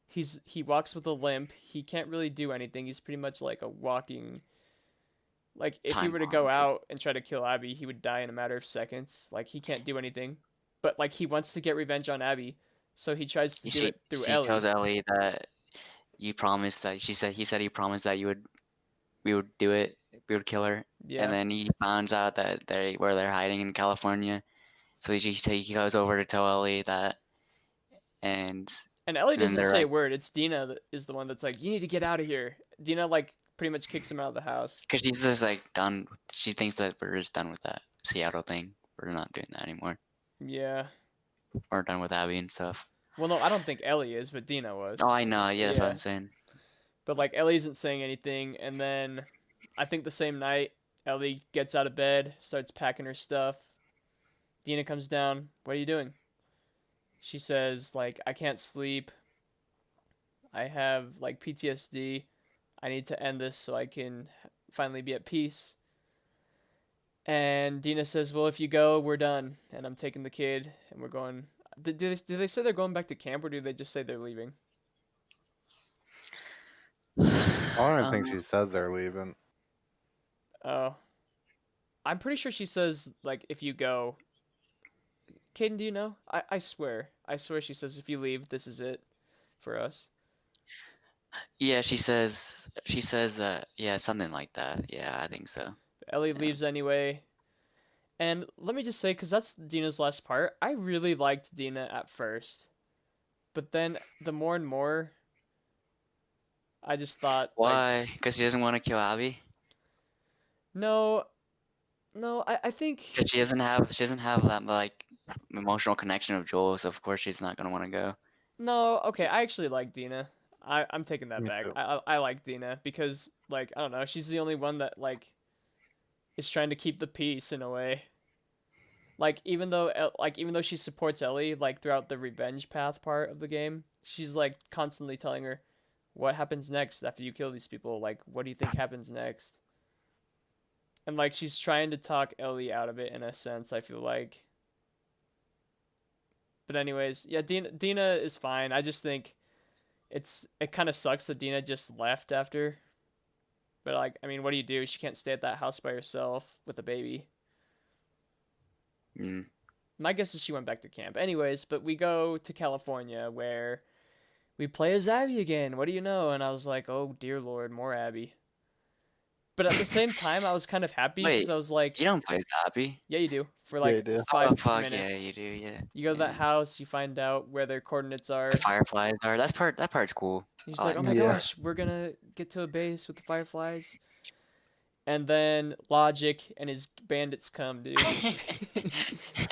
He walks with a limp. He can't really do anything. He's pretty much like a walking. Like if he Time were to bomb, go dude. out and try to kill Abby, he would die in a matter of seconds. Like he can't do anything. But like he wants to get revenge on Abby, so he tries to do it through She tells Ellie. Ellie that you promised that he said he promised that we would do it, we would kill her, and Yeah. then he finds out that they're hiding in California. So he goes over to tell Ellie that, and And Ellie and then doesn't they're say a like, word. It's Dina that is the one that's like, "You need to get out of here." Dina like pretty much kicks him out of the house. because she's just like done. She thinks that we're just done with that Seattle thing. We're not doing that anymore. Yeah. We're done with Abby and stuff. Well, no, I don't think Ellie is, but Dina Oh, was. I know. Yeah, that's what I'm Yeah. saying. But like Ellie isn't saying anything, and then I think the same night Ellie gets out of bed, starts packing her stuff. Dina comes down. What are you doing? She says like I can't sleep. I have like PTSD. I need to end this so I can finally be at peace. And Dina says, "Well, if you go, we're done, and I'm taking the kid, and we're going." Do they say they're going back to camp, or do they just say they're leaving? I don't even think Um, she says they're leaving. Oh, I'm pretty sure she says like if you go. Caden, do you know? I swear she says if you leave, this is it for us. Yeah, she says that, yeah, something like that. Yeah, I think so. Ellie Yeah. leaves anyway. And let me just say, because that's Dina's last part, I really liked Dina at first. But then the more and more, I just thought, like, Why? Because she doesn't want to kill Abby? no, no, I think, Because she doesn't have that like emotional connection with Joel, so of course she's not gonna want to go. no, okay, I actually like Dina. I'm taking that Me back. too. I like Dina because, like, I don't know, she's the only one that, like, is trying to keep the peace in a way. Even though she supports Ellie like throughout the revenge path part of the game, she's like constantly telling her what happens next after you kill these people. Like, what do you think happens next? And like she's trying to talk Ellie out of it in a sense, I feel like. But anyways, yeah, Dina is fine. I just think it kind of sucks that Dina just left after. But like, I mean, what do you do? She can't stay at that house by herself with a baby. Mm. My guess is she went back to camp. Anyways, but we go to California where we play as Abby again. What do you know? And I was like, oh dear lord, more Abby. But at the same time, I was kind of happy because Wait, I was you like, don't play as Abby? yeah, you do. For Yeah, you like do. Oh five fuck yeah, minutes. you do. Yeah, You go to that yeah. house, you find out where their coordinates The are. fireflies are that part's cool. He's I like, like oh my that. Yeah. gosh, we're gonna get to a base with the fireflies. And then Logic and his bandits come, dude.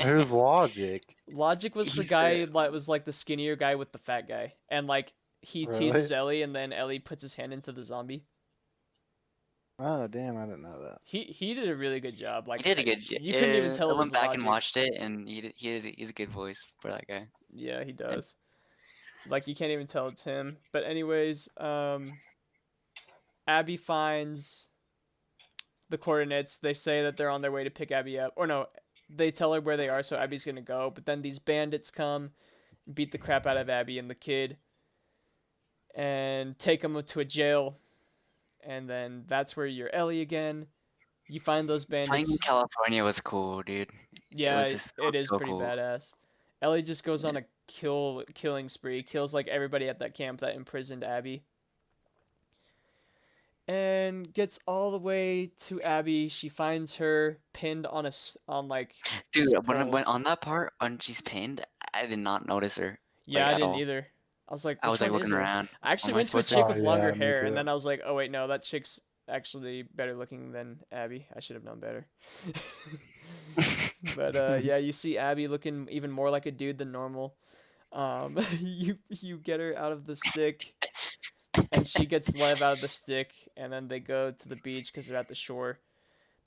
Who's Logic? Logic was the He's guy the that was like the skinnier guy with the fat guy. And like he Really? teases Ellie and then Ellie puts his hand into the zombie. Oh, damn, I didn't know that. He did a really good job. he Like did a good job. you couldn't even Yeah, tell I it went was back and Logic. watched it, and he's a good voice for that guy. Yeah, he does. Like you can't even tell it's him. But anyways, Abby finds the coordinates. They say that they're on their way to pick Abby up. Or no, they tell her where they are, so Abby's gonna go. But then these bandits come, beat the crap out of Abby and the kid, and take them to a jail. And then that's where you're Ellie again. You find those Playing in bandits. California was cool, dude. It Yeah, was just it is so pretty cool. badass. Ellie just goes Yeah. on a killing spree, kills like everybody at that camp that imprisoned Abby, and gets all the way to Abby. She finds her pinned on like Dude, these when poles. on that part when she's pinned, I did not notice her Yeah, like I at didn't all. either. I was like, I which was like one is looking her? around. I actually Am I went to a supposed chick to? Oh, with longer yeah, me hair, and too. then I was like, oh wait, no, that chick's actually better looking than Abby. I should have known better. But yeah, you see Abby looking even more like a dude than normal. You get her out of the stick, and she gets Lev out of the stick, and then they go to the beach because they're at the shore.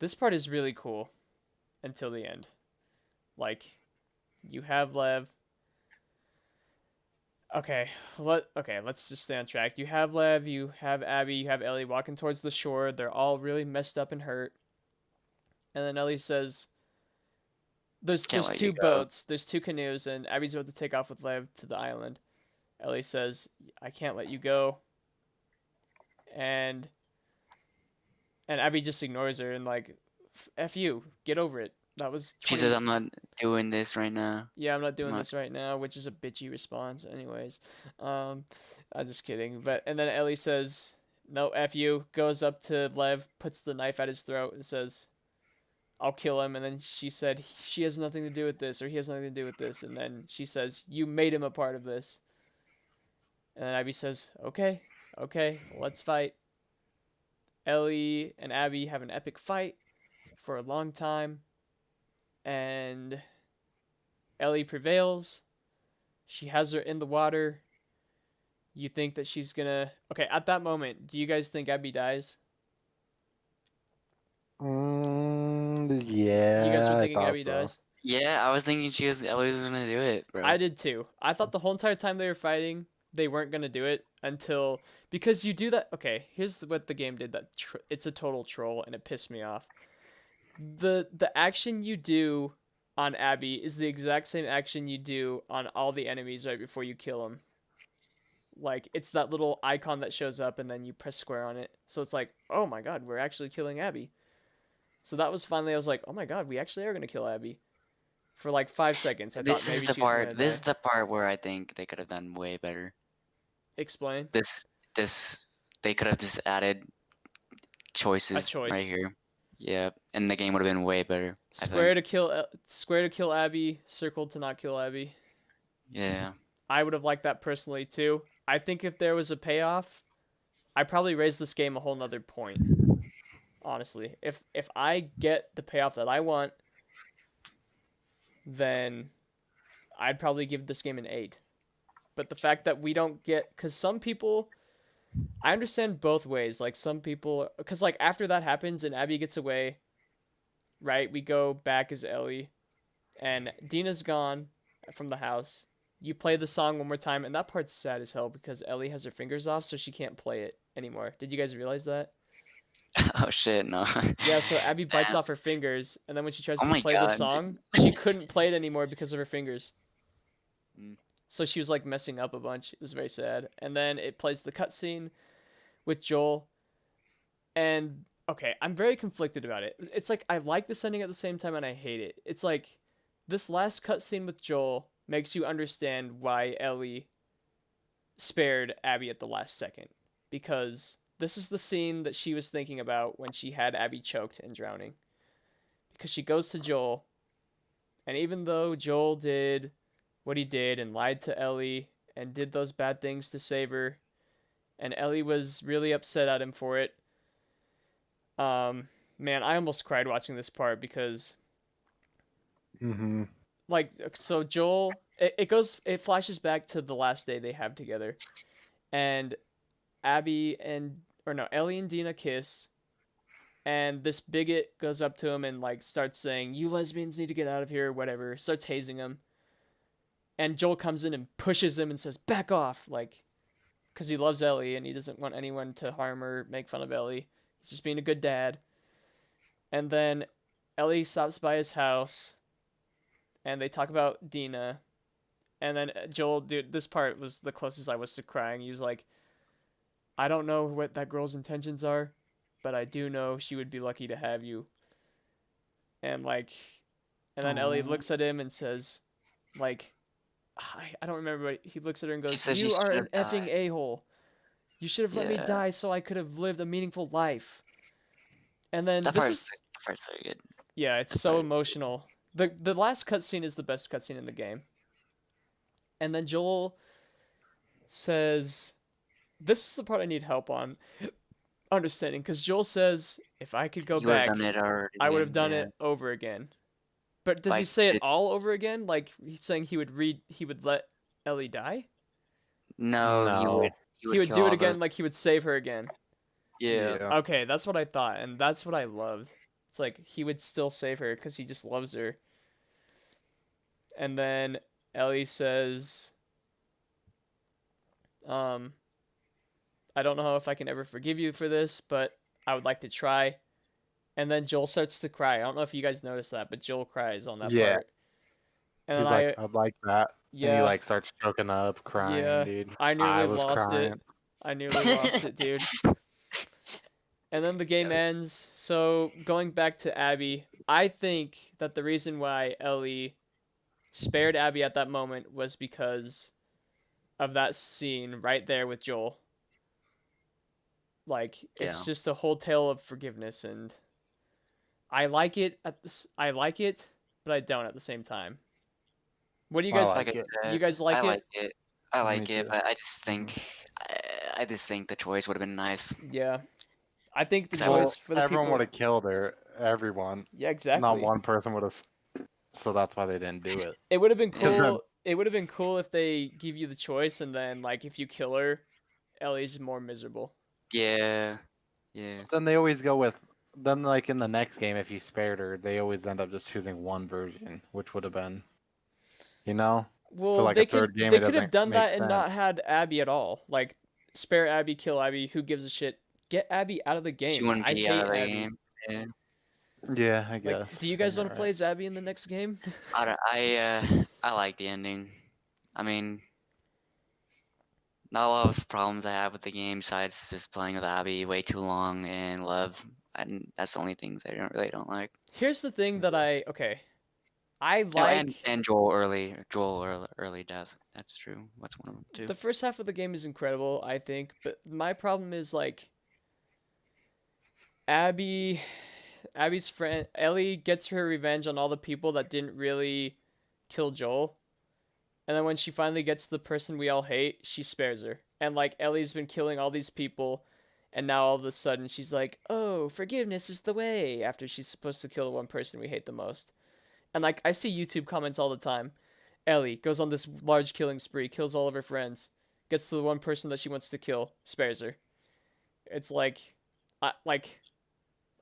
This part is really cool until the end. Like, you have Lev. Let's just stay on track. You have Lev, you have Abby, you have Ellie walking towards the shore. They're all really messed up and hurt. And then Ellie says, "There's Can't there's let you two go. boats, there's two canoes, and Abby's about to take off with Lev to the island." Ellie says, "I can't let you go," and Abby just ignores her and like, "F you, get over it." That was She says, 20. "I'm not doing this right now. Yeah, I'm not I'm doing not." this right now, which is a bitchy response, anyways. Um, I'm just kidding. But and then Ellie says, "No, f you." Goes up to Lev, puts the knife at his throat, and says, "I'll kill him." And then she said, "She has nothing to do with this," or "He has nothing to do with this." And then she says, "You made him a part of this." And then Abby says, "Okay, okay, let's fight." Ellie and Abby have an epic fight for a long time, and Ellie prevails. She has her in the water. You think that she's gonna. Okay, at that moment, do you guys think Abby dies? You guys were Yeah, I thinking thought Abby so. dies? Yeah, I was thinking Ellie was gonna do it, bro. I did too. I thought the whole entire time they were fighting, they weren't gonna do it until. Because you do that. Okay, here's what the game did that. It's a total troll, and it pissed me off. The action you do on Abby is the exact same action you do on all the enemies right before you kill them. Like, it's that little icon that shows up, and then you press square on it. So it's like, oh my god, we're actually killing Abby. So that was finally, I was like, oh my god, we actually are gonna kill Abby. For like 5 seconds, I thought This is maybe the she was part. gonna This is die. the part where I think they could have done way better. Explain. This they could have just added A choices right choice. here. Yeah, and the game would have been way better, I Square think. to kill. Square to kill Abby. Circle to not kill Abby. Yeah. I would have liked that personally too. I think if there was a payoff, I'd probably raise this game a whole nother point. Honestly, if I get the payoff that I want, then I'd probably give this game an 8. But the fact that we don't get, because some people, I understand both ways. Like some people, because like after that happens and Abby gets away, right? We go back as Ellie, and Dina's gone from the house. You play the song one more time, and that part's sad as hell because Ellie has her fingers off, so she can't play it anymore. Did you guys realize that? Oh shit, no. Yeah, so Abby bites Damn. off her fingers, and then when she tries Oh to my play the god. song, she couldn't play it anymore because of her fingers. Mm. So she was like messing up a bunch. It was very sad. And then it plays the cutscene with Joel. And okay, I'm very conflicted about it. It's like I like this ending at the same time and I hate it. It's like this last cutscene with Joel makes you understand why Ellie spared Abby at the last second. Because this is the scene that she was thinking about when she had Abby choked and drowning. Because she goes to Joel, and even though Joel did what he did and lied to Ellie and did those bad things to save her, and Ellie was really upset at him for it. Man, I almost cried watching this part because, Mm-hmm. like, so Joel, it flashes back to the last day they have together, and Abby and, or no, Ellie and Dina kiss, and this bigot goes up to him and, like, starts saying, "You lesbians need to get out of here," or whatever, starts hazing him, and Joel comes in and pushes him and says, "Back off," like, because he loves Ellie and he doesn't want anyone to harm or make fun of Ellie. He's just being a good dad. And then Ellie stops by his house and they talk about Dina. And then Joel, dude, this part was the closest I was to crying. He was like, "I don't know what that girl's intentions are, but I do know she would be lucky to have you." And like, and then Ellie Oh. looks at him and says, like, I don't remember, but he looks at her and She goes, said she "You are should an have effing died. a-hole. You should have let me Yeah. die so I could have lived a meaningful life." And then That this part's is, that part's so good. yeah, it's That so part. emotional. The last cutscene is the best cutscene in the game. And then Joel says, this is the part I need help on understanding, because Joel says, "If I could go You would have done back, it already I would have again, done yeah. it over again." But does he Like say it did all over again? Like he's saying he would let Ellie die? no, No. he He would would kill do it all those. again, like he would save her again. Yeah. Yeah. Okay, that's what I thought, and that's what I loved. It's like he would still save her because he just loves her. And then Ellie says, um, "I don't know if I can ever forgive you for this, but I would like to try." And then Joel starts to cry. I don't know if you guys noticed that, but Joel cries on that Yeah. part. And then He's like, I'd like that. And he yeah, like starts choking up, crying, yeah, dude. I I nearly was lost it. crying. I nearly lost it, dude. And then the game Yes. ends. So going back to Abby, I think that the reason why Ellie spared Abby at that moment was because of that scene right there with Joel. Like it's Yeah. just a whole tale of forgiveness, and I like it I like it, but I don't at the same time. What do you I guys Like I like it. you said, guys I like like it? it. I Me like it, too. but I just Mhm. think I just think the choice would have been nice. Yeah. I think the 'Cause I would choice Well, for the everyone would people. have killed her. Everyone. Yeah, Not exactly. one person would have. So that's why they didn't do it. It would have been Because yeah. then, cool. It would have been cool if they give you the choice and then like if you kill her, Ellie's more miserable. Yeah. Yeah. then they always go with. Then like in the next game, if you spared her, they always end up just choosing one version, which would have been, you know, for Well, like a third game, they it could have doesn't done make that and sense. not had Abby at all. Like spare Abby, kill Abby, who gives a shit? Get Abby out of the She game. wouldn't I be out of hate the Abby. game. Yeah. Yeah, I Like, guess. do you Yeah, guys want you're to play right. as Abby in the next game? I don't, I like the ending. I mean, not a lot of problems I have with the game besides just playing with Abby way too long and love. And that's the only things I don't like. Here's the thing that I okay. I Oh, like and Joel early death. That's true. What's one of them too? The first half of the game is incredible, I think, but my problem is like Abby Abby's friend Ellie gets her revenge on all the people that didn't really kill Joel. And then when she finally gets the person we all hate, she spares her. And like Ellie's been killing all these people, and now all of a sudden she's like, "Oh, forgiveness is the way," after she's supposed to kill the one person we hate the most. And like I see YouTube comments all the time. Ellie goes on this large killing spree, kills all of her friends, gets to the one person that she wants to kill, spares her. It's like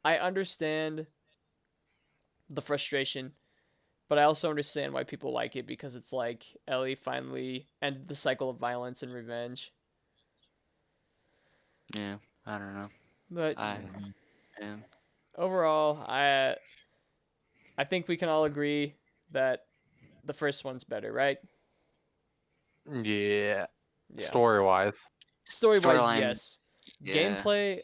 I understand the frustration, but I also understand why people like it because it's like Ellie finally ended the cycle of violence and revenge. Yeah, I don't know. But I yeah. overall, I think we can all agree that the first one's better, right? Yeah. Yeah. Story wise, Story-wise, Storyline, yes. yeah. Gameplay,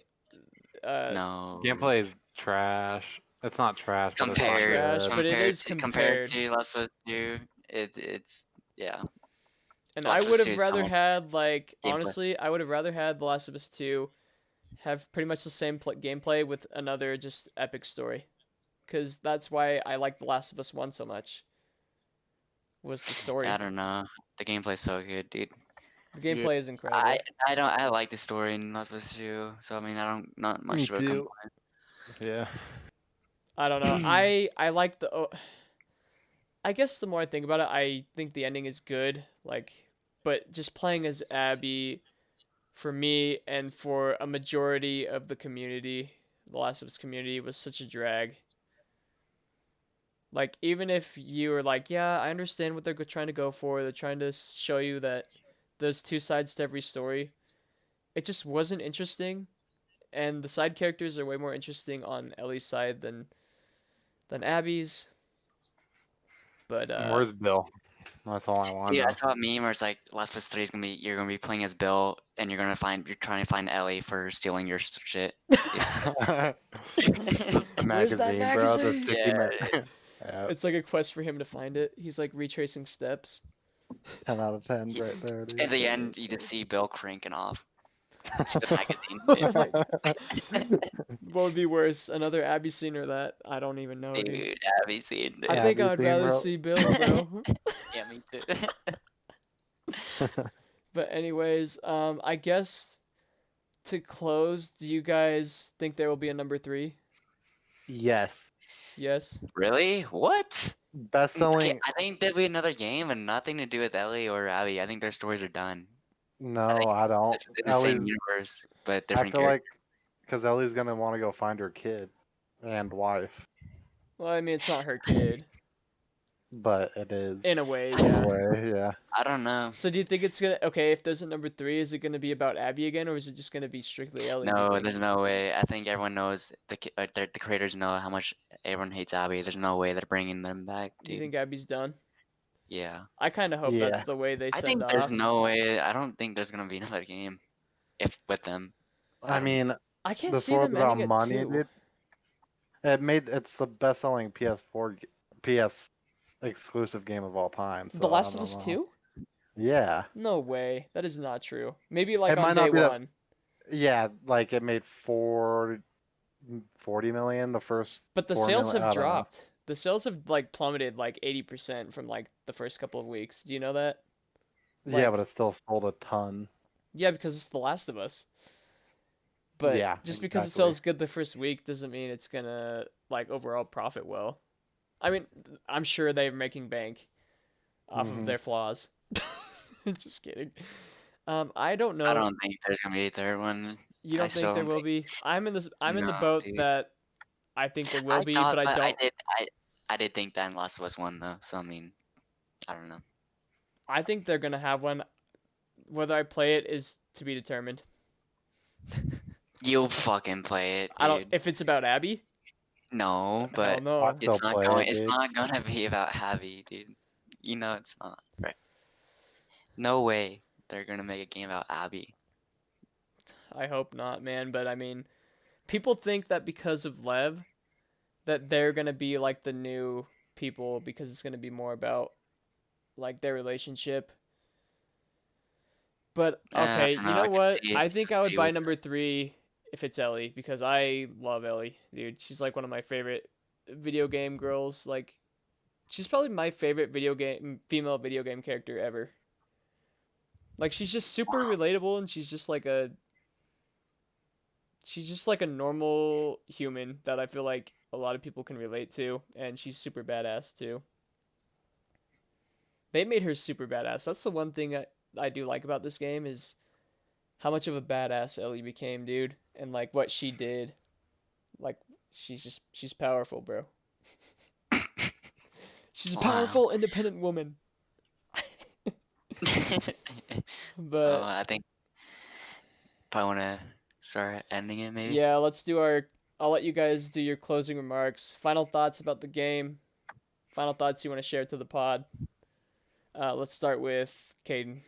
uh, No. gameplay is trash. It's not trash, but it's it's not not Compared trash, good. but it is compared compared. to Last of Us 2, it's yeah. And I Last of would Us 2 have is so rather much had like gameplay. honestly, I would have rather had The Last of Us 2 have pretty much the same gameplay with another just epic story. Cuz that's why I like The Last of Us 1 so much. Was the I story. don't know. The gameplay's so good, dude. The Yeah. gameplay is I incredible. I don't I like the story in Last of Us 2, so I mean I don't not Me much of a too. complaint. Yeah. I don't know. I like the I guess the more I think about it, I think the ending is good. Like, but just playing as Abby for me and for a majority of the community, the Last of Us community, was such a drag. Like, even if you were like, yeah, I understand what they're trying to go for, they're trying to show you that there's two sides to every story, it just wasn't interesting. And the side characters are way more interesting on Ellie's side than Abby's. But Where's Bill? That's all I want Dude, I to saw a meme where it's like Last of Us 3 is gonna be you're gonna be playing as Bill and you're trying to find Ellie for stealing your shit. know. The where's that magazine, bro. The magazine? sticky Yeah, yeah. It's like a quest for him to find it. He's like retracing steps. 10 out of 10 yeah. right there, At dude. the Ten out end, of you just 10. see Bill cranking off to the magazine. Oh my god. What would be worse, another Abby scene or that? I don't even know, dude. Dude, have you seen I it? think Abby I would theme, rather bro. see Bill, bro. Yeah, me too. But anyways, I guess to close, do you guys think there will be a number 3? Yes. Yes. Really? What? Best selling. I think there'll be another game and nothing to do with Ellie or Abby. I think their stories are done. I No, think I don't. it's in the same Ellie's. universe, but I different feel characters. like because Ellie's gonna want to go find her kid and wife, Well, I mean, it's not her kid. but it is In a way, in a yeah. way. Yeah. I don't know. So do you think it's gonna okay, if there's a number 3, is it gonna be about Abby again, or is it just gonna be strictly Ellie, do you No, think? there's no way. I think everyone knows the creators know how much everyone hates Abby. There's no way they're bringing them back, Do you dude. think Abby's done? Yeah. I kind of hope that's Yeah. the way they I send think there's off. no way. I don't think there's gonna be another game if with them. I I don't know. mean, I can't the see story's them about ending at money, 2. dude. It's the best-selling PS exclusive game of all time. The So I Last of don't Us know. 2? Yeah. No way. That is not true. Maybe like It on might day not be that. 1. Yeah, like it made 40 million the first But the 4 sales million. have I don't know. dropped. The sales have like plummeted like 80% from like the first couple of weeks. Do you know that? Yeah, but Like it still sold a ton. yeah, because it's The Last of Us. But Yeah, just because it exactly. sells good the first week doesn't mean it's gonna like overall profit well. I mean, I'm sure they're making bank off of Hmm. their flaws. Just kidding. I don't I know. don't think there's gonna be a third one. You I don't think still there don't will think. be? I'm in this. I'm in the No, boat dude. that I think there will I be, thought, but I but don't. I did think that in Last of Us One though. So I mean, I don't know. I think they're gonna have one. Whether I play it is to be determined. You'll fucking play it, I don't. dude. If it's about Abby, No, hell but I no. still play it, it's dude. not gonna be about Abby, dude. You know it's not, right? No way they're gonna make a game about Abby. I hope not, man. But I mean, people think that because of Lev, that they're gonna be like the new people because it's gonna be more about like their relationship. But I okay, don't you know. I know can what? see it. I think I would See buy what- number 3 if it's Ellie because I love Ellie, dude. She's like one of my favorite video game girls. Like, she's probably my favorite female video game character ever. Like, she's just super relatable, and she's just like a normal human that I feel like a lot of people can relate to, and she's super badass too. They made her super badass. That's the one thing I do like about this game is how much of a badass Ellie became, dude, and like what she did. Like, she's powerful, bro. She's a Wow. powerful, independent woman. Oh, But I think probably want to start ending it maybe. yeah, let's do our. I'll let you guys do your closing remarks. Final thoughts about the game. Final thoughts you want to share to the pod. Let's start with Caden.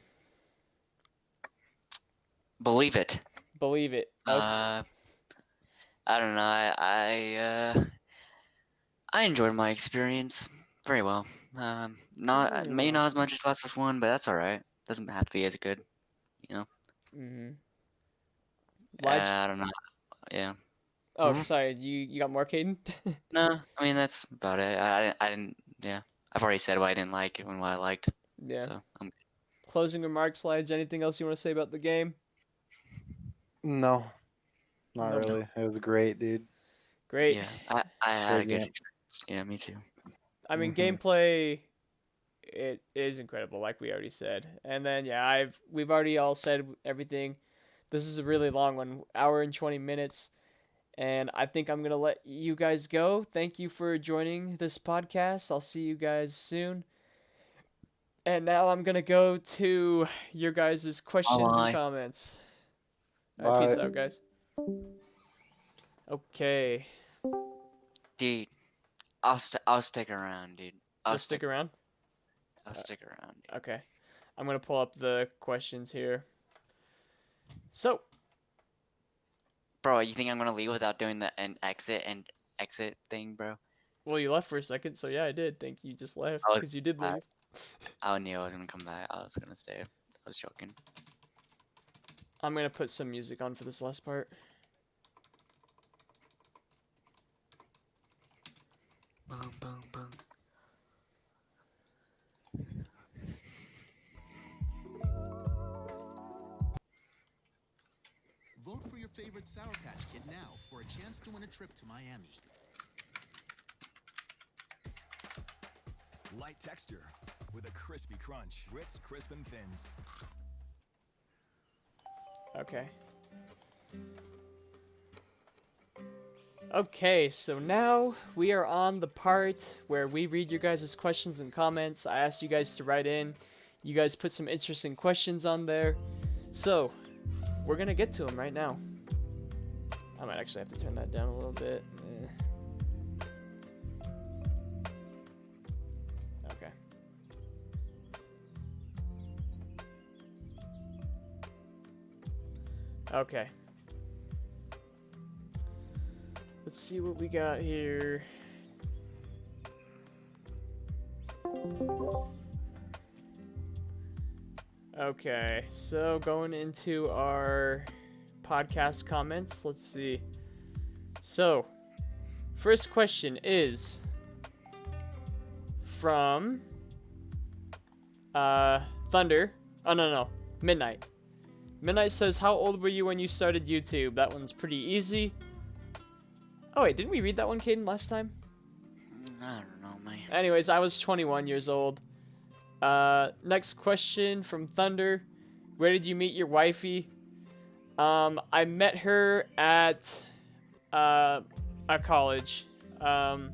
Believe it. Believe it. Okay. I don't know. I enjoyed my experience very well. Not Very maybe well. not as much as Last of Us One, but that's all right. Doesn't have to be as good, you know. Mm-hmm. Lige? I don't know. Yeah. Oh, Mhm. sorry. You got more, Caden? No, I mean that's about it. I didn't. Yeah, I've already said what I didn't like and what I liked. Yeah. So Closing remarks, Lige. Anything else you want to say about the game? No, not Nope. really. It was great, dude. Great. yeah, I had a Great good game. experience. Yeah, me too. I mean, Hmm. gameplay, it is incredible, like we already said. And then yeah, we've already all said everything. This is a really long one, hour and 20 minutes. And I think I'm gonna let you guys go. Thank you for joining this podcast. I'll see you guys soon. And now I'm gonna go to your guys' questions and Bye. comments. All right, Bye. peace out, guys. Okay, Dude, I'll stick around, dude. just stick around. I'll stick around. Dude. Okay, I'm gonna pull up the questions here. So, Bro, you think I'm gonna leave without doing the exit thing, bro? well, you left for a second, so yeah, I did think you just left I was, because you did I, leave. I knew I was gonna come back. I was gonna stay. I was joking. I'm gonna put some music on for this last part. Boom, boom, boom. Vote for your favorite Sour Patch Kid now for a chance to win a trip to Miami. Light texture with a crispy crunch. Ritz Crisp and Thins. Okay. Okay, so now we are on the part where we read your guys' questions and comments. I asked you guys to write in. You guys put some interesting questions on there. So, we're gonna get to them right now. I might actually have to turn that down a little bit. Okay. Okay. Let's see what we got here. Okay, so going into our podcast comments, let's see. So, first question is from Thunder. Oh no, Midnight. Midnight says, "How old were you when you started YouTube?" That one's pretty easy. Oh wait, didn't we read that one, Caden, last time? I don't know, man. Anyways, I was 21 years old. Next question from Thunder. Where did you meet your wifey? I met her at a college. I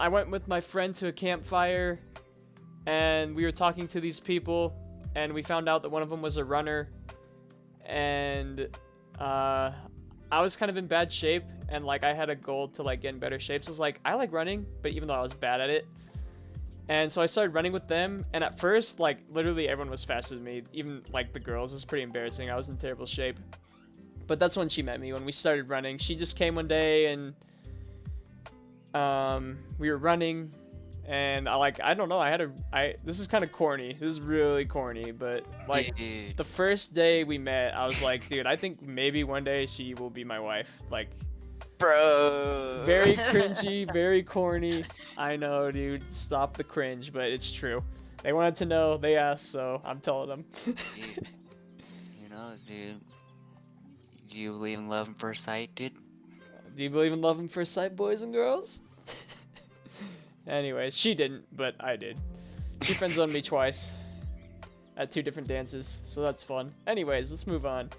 went with my friend to a campfire, and we were talking to these people, and we found out that one of them was a runner, and I was kind of in bad shape, and like I had a goal to like get in better shape. So I was like, I like running, but even though I was bad at it. And so I started running with them, and at first, like, literally everyone was faster than me. Even, like, the girls. It was pretty embarrassing. I was in terrible shape. But that's when she met me, when we started running. She just came one day, and we were running, And I don't know, this is kind of corny. This is really corny, but like Dude. the first day we met, I was like, dude, I think maybe one day she will be my wife. Like, Bro. very cringy, very corny. I know, dude. Stop the cringe, but it's true. They wanted to know, they asked, so I'm telling them. Dude, who knows, dude? Do you believe in love at first sight, dude? Do you believe in love at first sight, boys and girls? Anyways, she didn't, but I did. She friend-zoned me twice at 2 different dances, so that's fun. Anyways, let's move on.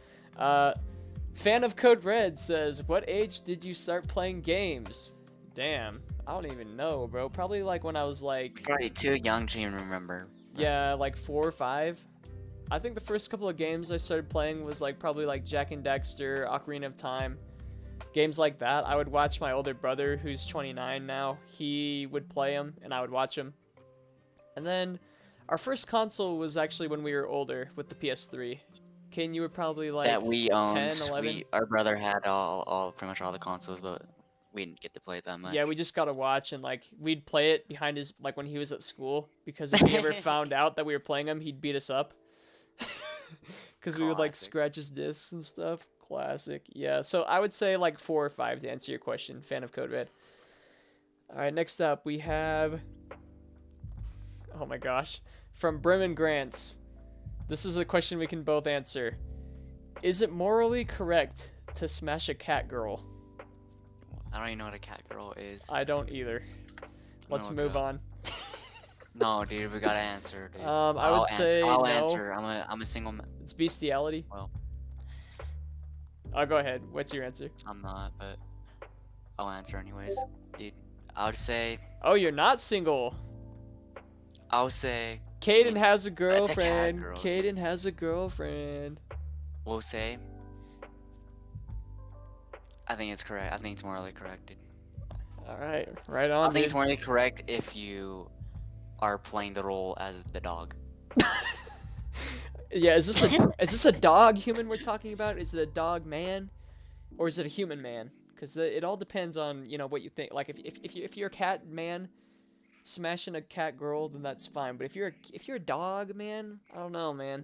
Fan of Code Red says, what age did you start playing games? Damn, I don't even know, bro. Probably like when I was like... Probably too young to even remember. Yeah, like 4 or 5. I think the first couple of games I started playing was like probably like Jak and Daxter, Ocarina of Time. Games like that. I would watch my older brother, who's 29 now. He would play them, and I would watch him. And then our first console was actually when we were older with the PS3. Kane, you were probably like That we owned. 10, 11? Our brother had all pretty much all the consoles, but we didn't get to play it that much. Yeah, we just got to watch, and like we'd play it behind his, like when he was at school, because if he ever found out that we were playing him, he'd beat us up. Because we would like Classic. scratch his discs and stuff. Classic. Yeah, so I would say like 4 or 5 to answer your question. Fan of Code Red. All right, next up we have, oh my gosh, from Bremen Grants. This is a question we can both answer. Is it morally correct to smash a cat girl? I don't even know what a cat girl is. I don't either. Let's Oh, move God. on. No, dude, we gotta answer, dude. I would say I'll no. answer. I'm a single man. It's bestiality. Well, I'll go ahead. What's your answer? I'm not, but I'll answer anyways, dude. I would say. Oh, you're not single. I would say. Caden has a cat girlfriend. girl. Caden has a girlfriend. We'll say. I think it's correct. I think it's morally correct, dude. All right, right I on, think it's dude. morally correct if you are playing the role as the dog. Yeah, is this a dog human we're talking about? Is it a dog man, or is it a human man? Because it all depends on what you think. Like if you're a cat man, smashing a cat girl, then that's fine. But if you're a dog man, I don't know, man.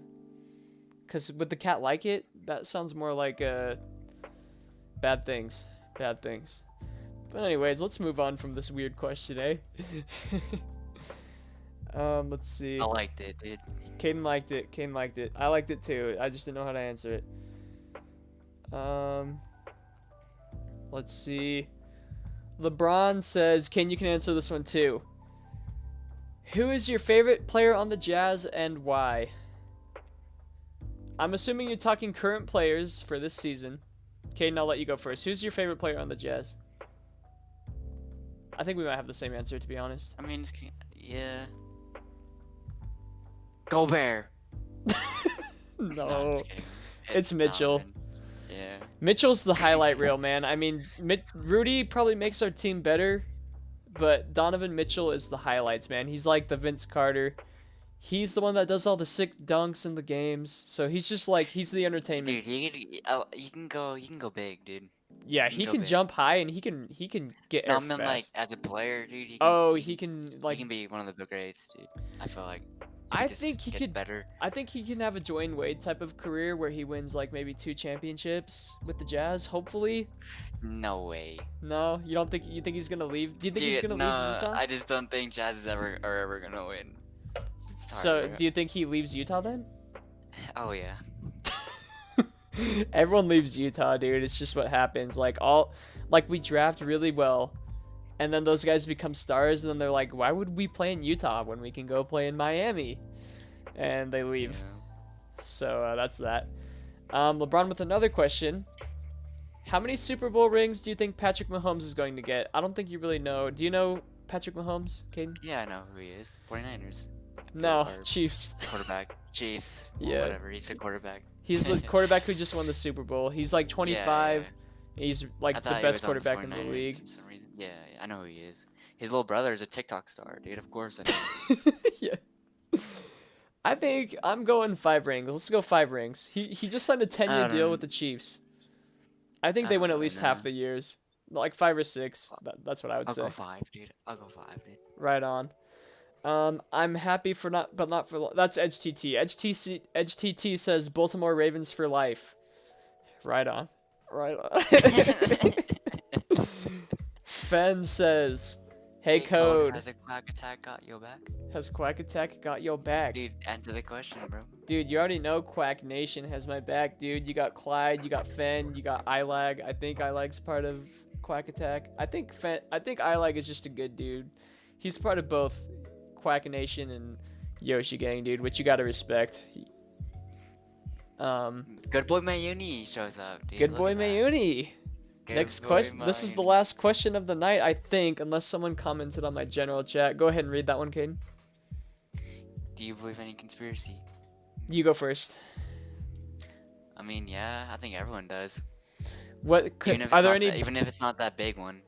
Because would the cat like it? That sounds more like bad things. Bad things. But anyways, let's move on from this weird question, eh? Let's see. I liked it, dude. Caden liked it. Caden liked it. I liked it too. I just didn't know how to answer it. Let's see. LeBron says, Kane, you can answer this one too. Who is your favorite player on the Jazz and why? I'm assuming you're talking current players for this season. Caden, I'll let you go first. Who's your favorite player on the Jazz? I think we might have the same answer, to be honest. I mean, yeah. Gobert. No, I'm No, just kidding. it's Mitchell. Donovan. Yeah. Mitchell's the highlight reel, man. I mean, Rudy probably makes our team better, but Donovan Mitchell is the highlights, man. He's like the Vince Carter. He's the one that does all the sick dunks in the games. So he's just like, he's the entertainment. Dude, you can go big, dude. Yeah, he he can go can big. jump high and he can get No, air I mean, like fast. as a player, dude. He can He like. can be one of the greats, dude. I feel like. I just think he get could. better. I think he can have a Dwayne Wade type of career where he wins like maybe 2 championships with the Jazz. Hopefully. No way. No, you don't think? You think he's gonna leave? Do you think he's Dude, gonna leave Utah? I just don't think Jazz are ever gonna win. So, Sorry, bro. do you think he leaves Utah then? Oh yeah. Everyone leaves Utah, dude. It's just what happens. Like we draft really well, and then those guys become stars, and then they're like, "Why would we play in Utah when we can go play in Miami?" And they leave. Yeah. So that's that. LeBron with another question. How many Super Bowl rings do you think Patrick Mahomes is going to get? I don't think you really know. Do you know Patrick Mahomes, Caden? Yeah, I know who he is. 49ers. No, Or Chiefs. quarterback. Chiefs. Well, Yeah. Whatever. He's the quarterback. He's the quarterback who just won the Super Bowl. He's like 25. Yeah. He's I like the thought he best was on quarterback in the 49ers league. For some reason. Yeah, I know who he is. His little brother is a TikTok star, dude. Of course I know. Yeah. I think I'm going 5 rings. Let's go 5 rings. He just signed a 10-year I don't deal know. with the Chiefs. I think they I win don't at really least half know. the years. Like 5 or 6. That's what I would I'll say. go 5, dude. I'll go 5, dude. Right on. I'm happy for not, but not for. That's EdgeTT. EdgeTT says Baltimore Ravens for life. Right on. Right on. Fen says, "Hey, Code, Has a quack attack got your back? has Quack Attack got your back?" Dude, answer the question, bro. Dude, you already know Quack Nation has my back, dude. You got Clyde, you got Fen, you got Ilag. I think Ilag's part of Quack Attack. I think Ilag is just a good dude. He's part of both Quack Nation and Yoshi Gang, dude, which you gotta respect. Good boy Mayuni shows up, dude. Good Look boy at that. Mayuni. Good Next boy question. This is the Mayuni. last question of the night, I think, unless someone commented on my general chat. Go ahead and read that one, Caden. Do you believe any conspiracy? You go first. I mean, yeah, I think everyone does. What Even if are it's there not any? that, even if it's not that big one,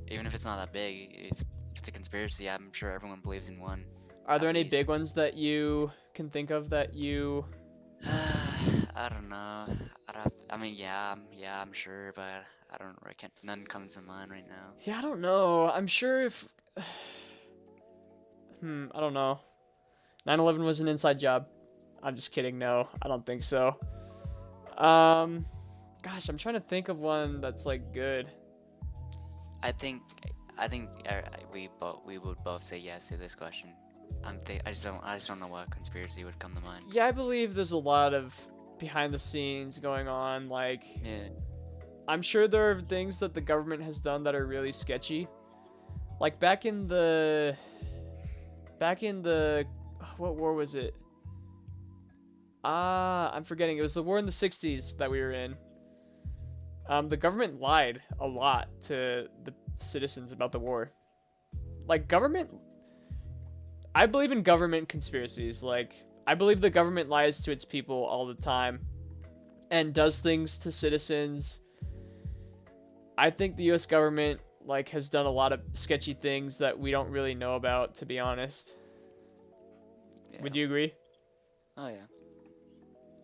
even if it's not that big, if it's a conspiracy, I'm sure everyone believes in one. Are there at any least. big ones that you can think of that you? I don't know. I mean, yeah, I'm sure, but I don't. None comes to mind right now. Yeah, I don't know. I'm sure if. I don't know. 9/11 was an inside job. I'm just kidding. No, I don't think so. Gosh, I'm trying to think of one that's like good. I think we would both say yes to this question. I just don't know what conspiracy would come to mind. Yeah, I believe there's a lot of behind the scenes going on. Like, Yeah. I'm sure there are things that the government has done that are really sketchy. Like back in the what war was it? I'm forgetting. It was the war in the 60s that we were in. The government lied a lot to the citizens about the war. Like I believe in government conspiracies. Like, I believe the government lies to its people all the time and does things to citizens. I think the US government like has done a lot of sketchy things that we don't really know about, to be honest. Yeah. Would you agree? Oh yeah.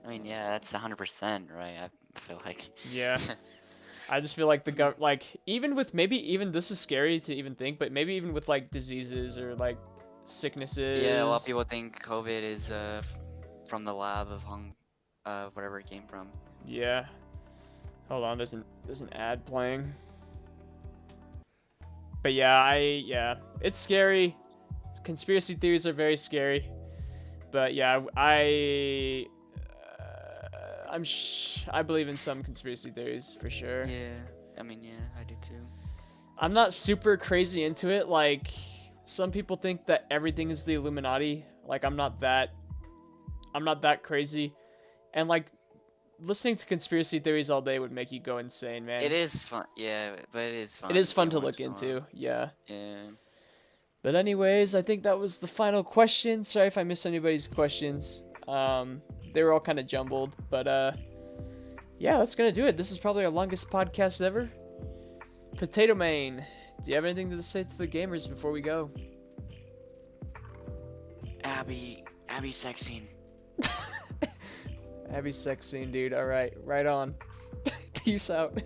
I mean, yeah, that's 100% right. I feel like. Yeah. I just feel like even with maybe even this is scary to even think, but maybe even with like diseases or like sicknesses. Yeah, a lot of people think COVID is from the lab of whatever it came from. Yeah. Hold on, there's an ad playing. But yeah, it's scary. Conspiracy theories are very scary. But yeah, I believe in some conspiracy theories for sure. Yeah, I mean, yeah, I do too. I'm not super crazy into it. Like, some people think that everything is the Illuminati. Like, I'm not that crazy. And like, listening to conspiracy theories all day would make you go insane, man. It is fun, yeah, but it is fun. It is fun every to once look in a while. into, yeah. Yeah. But anyways, I think that was the final question. Sorry if I missed anybody's questions. They were all kind of jumbled, but yeah, that's gonna do it. This is probably our longest podcast ever. Potato Main, do you have anything to say to the gamers before we go? Abby sex scene. Abby sex scene, dude. All right, right on. Peace out.